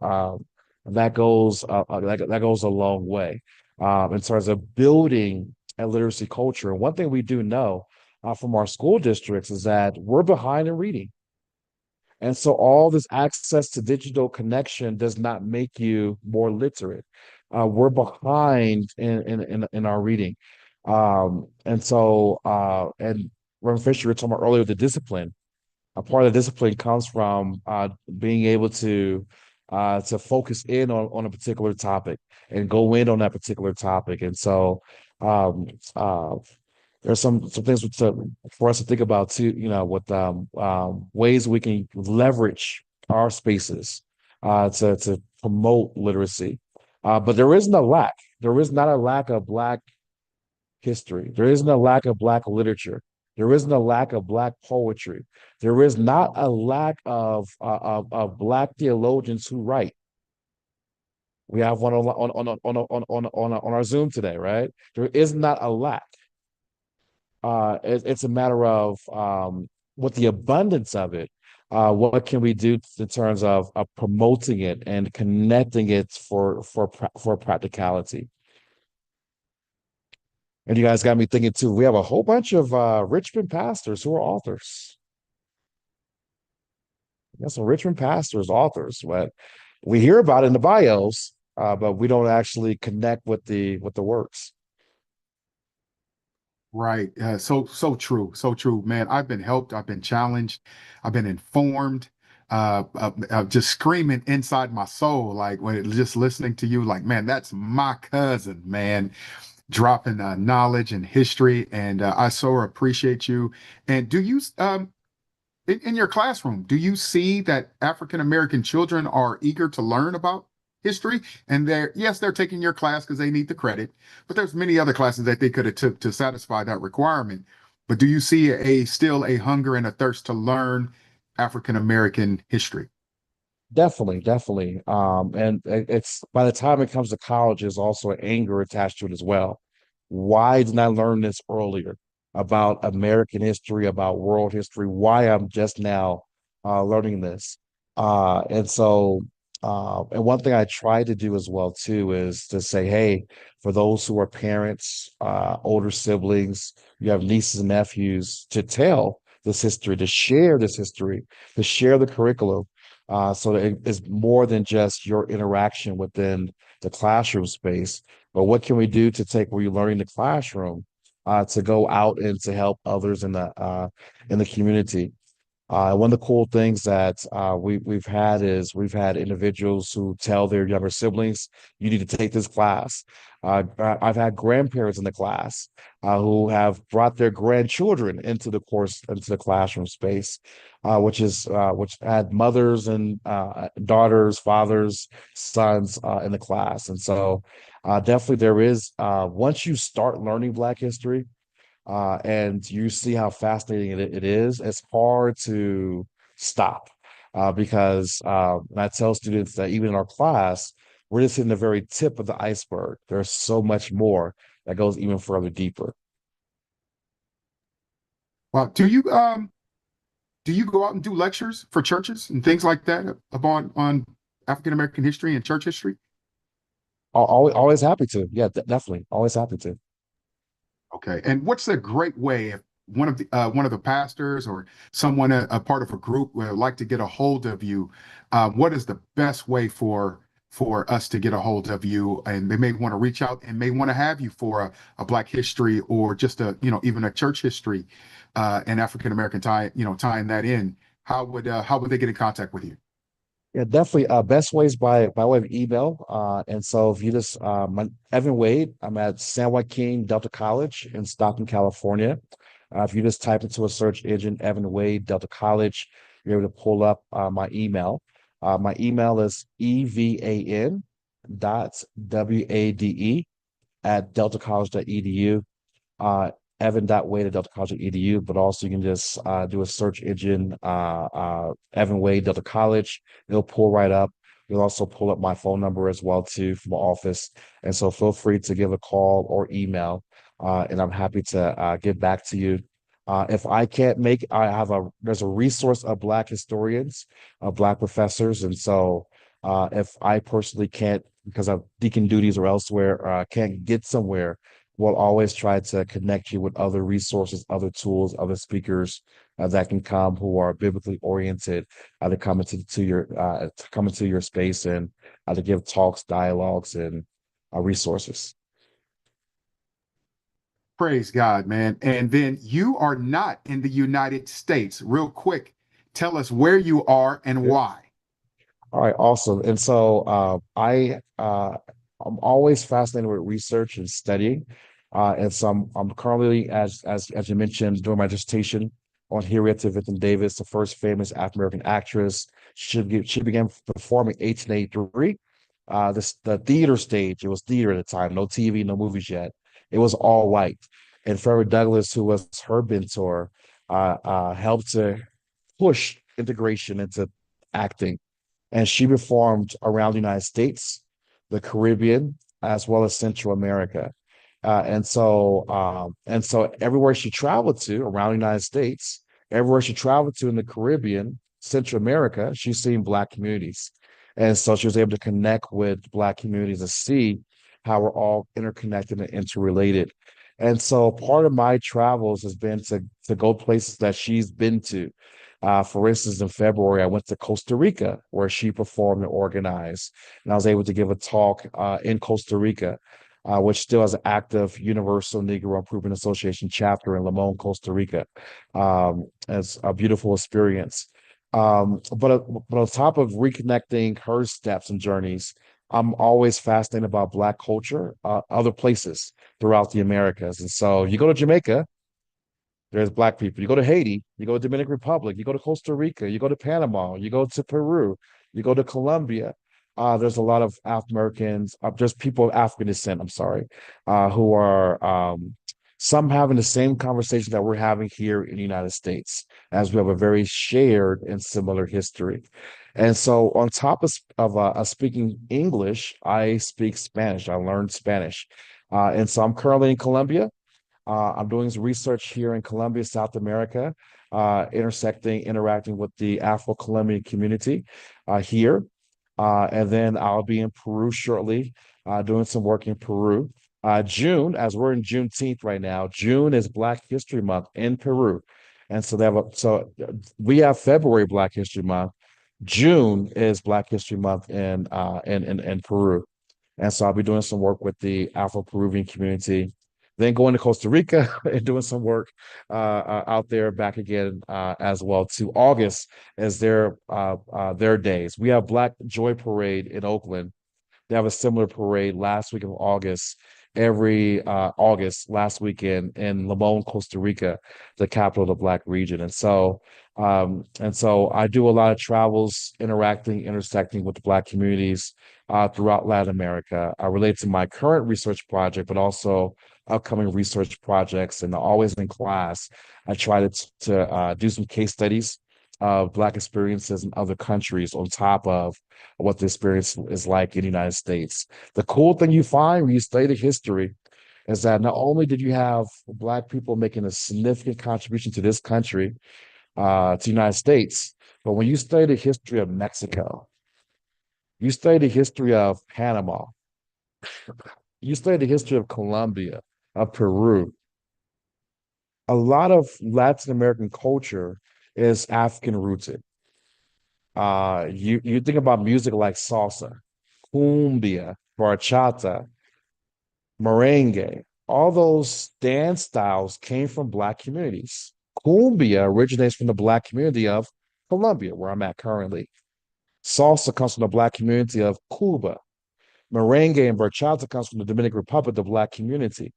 that goes a long way in terms of building a literacy culture. And one thing we do know from our school districts is that we're behind in reading. And so all this access to digital connection does not make you more literate. We're behind in our reading. And Reverend Fisher, you were talking about earlier, the discipline. A part of the discipline comes from being able to focus in on a particular topic and go in on that particular topic. And so um, uh, there's some things for us to think about too, with ways we can leverage our spaces to promote literacy. But there isn't a lack. There is not a lack of Black history. There isn't a lack of Black literature. There isn't a lack of Black poetry. There is not a lack of Black theologians who write. We have one on our Zoom today, right? There is not a lack. It's a matter of with the abundance of it, what can we do in terms of promoting it and connecting it for practicality? And you guys got me thinking too. We have a whole bunch of Richmond pastors who are authors. We got some Richmond pastors, authors. But we hear about it in the bios, but we don't actually connect with the works. Right. So true. So true, man. I've been helped. I've been challenged. I've been informed. Just screaming inside my soul, like when just listening to you, like, man, that's my cousin, man, dropping knowledge and history. And I so appreciate you. And do you, in your classroom, do you see that African American children are eager to learn about history? And yes, they're taking your class because they need the credit, but there's many other classes that they could have took to satisfy that requirement. But do you see still a hunger and a thirst to learn African American history? Definitely, definitely. And it's by the time it comes to college, there's also an anger attached to it as well. Why didn't I learn this earlier about American history, about world history? Why I'm just now learning this? And one thing I try to do as well too is to say, hey, for those who are parents, older siblings, you have nieces and nephews, to tell this history, to share this history, to share the curriculum so that it is more than just your interaction within the classroom space, but what can we do to take what you learn in the classroom to go out and to help others in the community? One of the cool things that we've had is we've had individuals who tell their younger siblings, "You need to take this class." I've had grandparents in the class who have brought their grandchildren into the classroom space, which had mothers and daughters, fathers, sons in the class, and so definitely there is once you start learning Black history and you see how fascinating it is, it's hard to stop because and I tell students that even in our class, we're just hitting the very tip of the iceberg. There's so much more that goes even further deeper. Well, do you go out and do lectures for churches and things like that about on African American history and church history? Always happy to. Yeah, definitely. Always happy to. Okay. And what's a great way if one of the pastors or someone a part of a group would like to get a hold of you? What is the best way for for us to get a hold of you, and they may want to reach out and may want to have you for a Black history or just a, even a church history, and African American tying that in, how would they get in contact with you? Yeah, definitely. Best ways by way of email. And so if you just Evan Wade, I'm at San Joaquin Delta College in Stockton, California. If you just type into a search engine, Evan Wade Delta College, you're able to pull up my email. My email is evan dot wade at deltacollege.edu. Evan.wade at deltacollege.edu, but also you can just do a search engine, Evan Wade, Delta College. It'll pull right up. You'll also pull up my phone number as well too from my office. And so feel free to give a call or email, and I'm happy to get back to you. If I can't make, there's a resource of Black historians, Black professors, and so if I personally can't, because of deacon duties or elsewhere, can't get somewhere, we'll always try to connect you with other resources, other tools, other speakers that can come who are biblically oriented to come into your space and to give talks, dialogues, and resources. Praise God, man. And then you are not in the United States. Real quick, tell us where you are and why. All right, awesome. And so I'm always fascinated with research and studying. And so I'm currently, as you mentioned, doing my dissertation on Henrietta Vinton Davis, the first famous African American actress. She began performing 1883. The theater stage, it was theater at the time, no TV, no movies yet. It was all white. And Frederick Douglass, who was her mentor, helped to push integration into acting, and she performed around the United States, the Caribbean, as well as Central America. And so everywhere she traveled to around the United States, everywhere she traveled to in the Caribbean, Central America, she's seen Black communities. And so she was able to connect with Black communities and see how we're all interconnected and interrelated. And so part of my travels has been to go places that she's been to. For instance, in February, I went to Costa Rica, where she performed and organized, and I was able to give a talk in Costa Rica, which still has an active Universal Negro Improvement Association chapter in Limon, Costa Rica. It's a beautiful experience. But on top of reconnecting her steps and journeys, I'm always fascinated about Black culture, other places throughout the Americas. And so you go to Jamaica, there's Black people. You go to Haiti, you go to Dominican Republic, you go to Costa Rica, you go to Panama, you go to Peru, you go to Colombia. There's a lot of African Americans, just people of African descent, I'm sorry, who are some having the same conversation that we're having here in the United States, as we have a very shared and similar history. And so, on top of speaking English, I speak Spanish. I learned Spanish. And so, I'm currently in Colombia. I'm doing some research here in Colombia, South America, interacting with the Afro-Colombian community here. And then I'll be in Peru shortly, doing some work in Peru. June, as we're in Juneteenth right now, June is Black History Month in Peru. And so we have February Black History Month. June is Black History Month in Peru. And so I'll be doing some work with the Afro-Peruvian community, then going to Costa Rica and doing some work out there back again as well. To August is their days. We have Black Joy Parade in Oakland. They have a similar parade last week of August, every August, last weekend in Limon, Costa Rica, the capital of the Black region. And so I do a lot of travels, intersecting with the Black communities throughout Latin America. I relate to my current research project, but also upcoming research projects. And always in class, I try to do some case studies of Black experiences in other countries on top of what the experience is like in the United States. The cool thing you find when you study the history is that not only did you have Black people making a significant contribution to this country, to the United States, but when you study the history of Mexico, you study the history of Panama, you study the history of Colombia, of Peru, a lot of Latin American culture is African rooted. You think about music like salsa. cumbia, bachata, merengue, all those dance styles came from Black communities. Cumbia originates from the Black community of Colombia, where I'm at currently. Salsa comes from the Black community of Cuba. Merengue and bachata comes from the Dominican Republic, the Black community.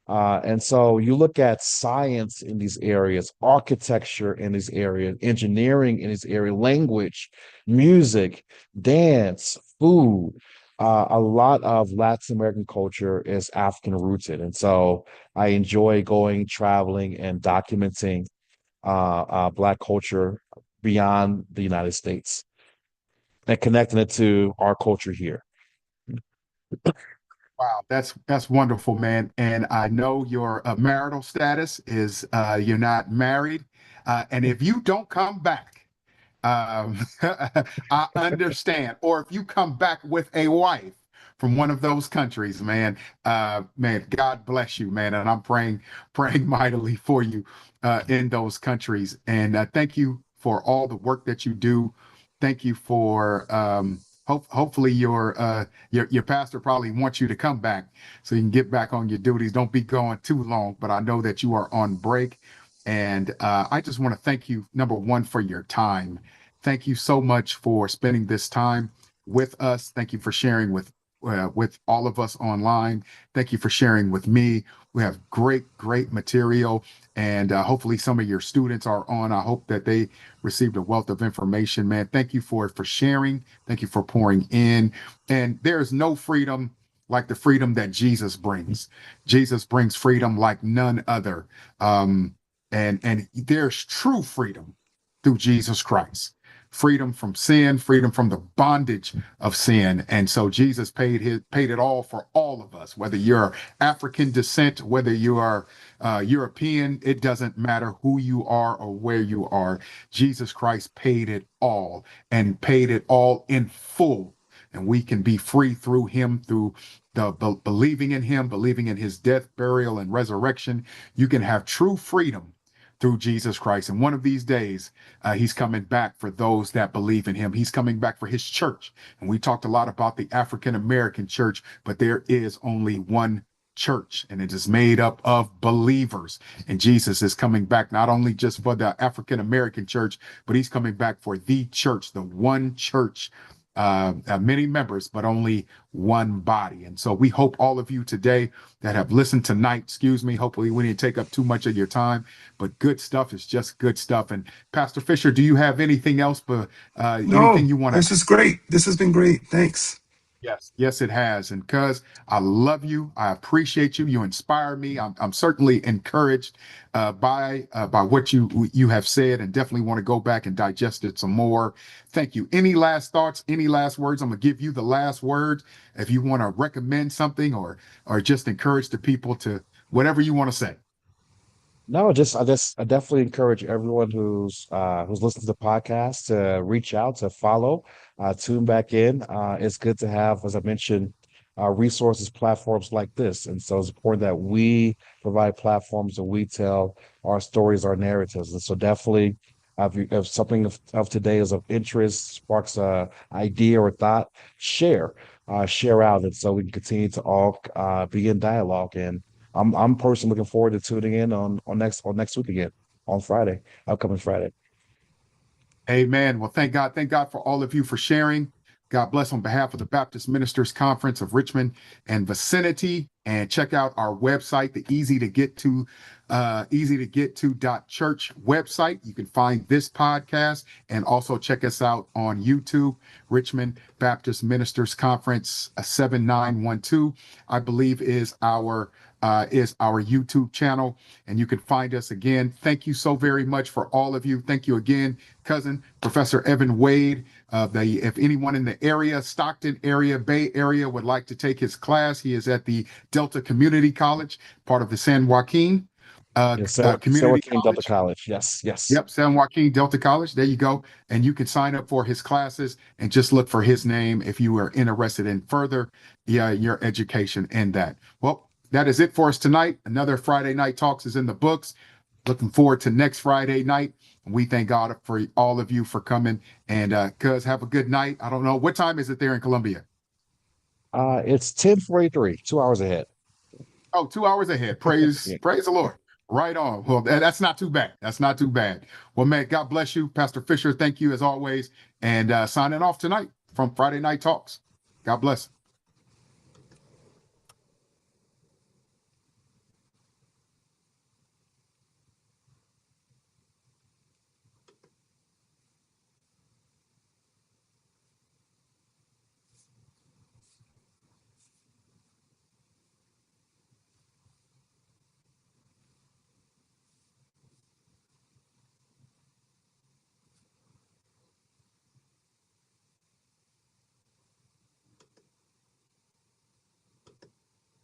And so you look at science in these areas, architecture in these areas, engineering in this area, language, music, dance, food. A lot of Latin American culture is African rooted. And so I enjoy going, traveling, and documenting Black culture beyond the United States and connecting it to our culture here. Wow, that's wonderful, man. And I know your marital status is you're not married. And if you don't come back, I understand. Or if you come back with a wife from one of those countries, man, God bless you, man. And I'm praying mightily for you in those countries. And thank you for all the work that you do. Thank you for hopefully your pastor probably wants you to come back so you can get back on your duties. Don't be going too long, but I know that you are on break. And I just want to thank you, number one, for your time. Thank you so much for spending this time with us. Thank you for sharing with all of us online. Thank you for sharing with me. We have great material, and hopefully some of your students are on. I hope that they received a wealth of information, man. Thank you for sharing. Thank you for pouring in. And there is no freedom like the freedom that Jesus brings. Jesus brings freedom like none other. And there's true freedom through Jesus Christ. Freedom from sin, freedom from the bondage of sin. And so Jesus paid it all for all of us, whether you're African descent, whether you are European, it doesn't matter who you are or where you are. Jesus Christ paid it all and paid it all in full. And we can be free through him, through believing in him, believing in his death, burial, and resurrection. You can have true freedom through Jesus Christ. And one of these days, he's coming back for those that believe in him. He's coming back for his church. And we talked a lot about the African American church, but there is only one church, and it is made up of believers. And Jesus is coming back not only just for the African American church, but he's coming back for the church, the one church, many members, but only one body. And so we hope all of you today that have listened tonight, excuse me, hopefully we didn't take up too much of your time, but good stuff is just good stuff. And Pastor Fisher, do you have anything else, but anything No, you want to? this is great. This has been great. Thanks. Yes, it has. And cuz I love you, I appreciate you. You inspire me. I'm certainly encouraged by what you have said, and definitely want to go back and digest it some more. Thank you. Any last thoughts? Any last words? I'm gonna give you the last word. If you want to recommend something or just encourage the people to whatever you want to say. No, I definitely encourage everyone who's listening to the podcast to reach out, to follow, tune back in. It's good to have, as I mentioned, resources, platforms like this. And so it's important that we provide platforms and we tell our stories, our narratives. And so definitely if something of today is of interest, sparks a idea or thought, share out. And so we can continue to all be in dialogue. And I'm personally looking forward to tuning in on next week again on Friday, upcoming Friday. Amen. Well, thank God. Thank God for all of you for sharing. God bless on behalf of the Baptist Ministers Conference of Richmond and vicinity. And check out our website, the easy to get to .church website. You can find this podcast and also check us out on YouTube, Richmond-Baptist-Ministers Conference 7912, I believe is our YouTube channel, and you can find us again. Thank you so very much for all of you. Thank you again, cousin Professor Evan Wade. If anyone in the area, Stockton area, Bay Area would like to take his class, he is at the Delta Community College, part of the San Joaquin Yes, San Community Joaquin Delta College. College. Yes. Yep, San Joaquin Delta College. There you go. And you can sign up for his classes and just look for his name if you are interested in further your education in that. Well, that is it for us tonight. Another Friday Night Talks is in the books. Looking forward to next Friday night. We thank God for all of you for coming. And cuz have a good night. I don't know. What time is it there in Columbia? It's 10:43, 2 hours ahead. Oh, 2 hours ahead. Yeah. Praise the Lord. Right on. Well, that's not too bad. That's not too bad. Well, man, God bless you, Pastor Fisher. Thank you as always. And signing off tonight from Friday Night Talks. God bless.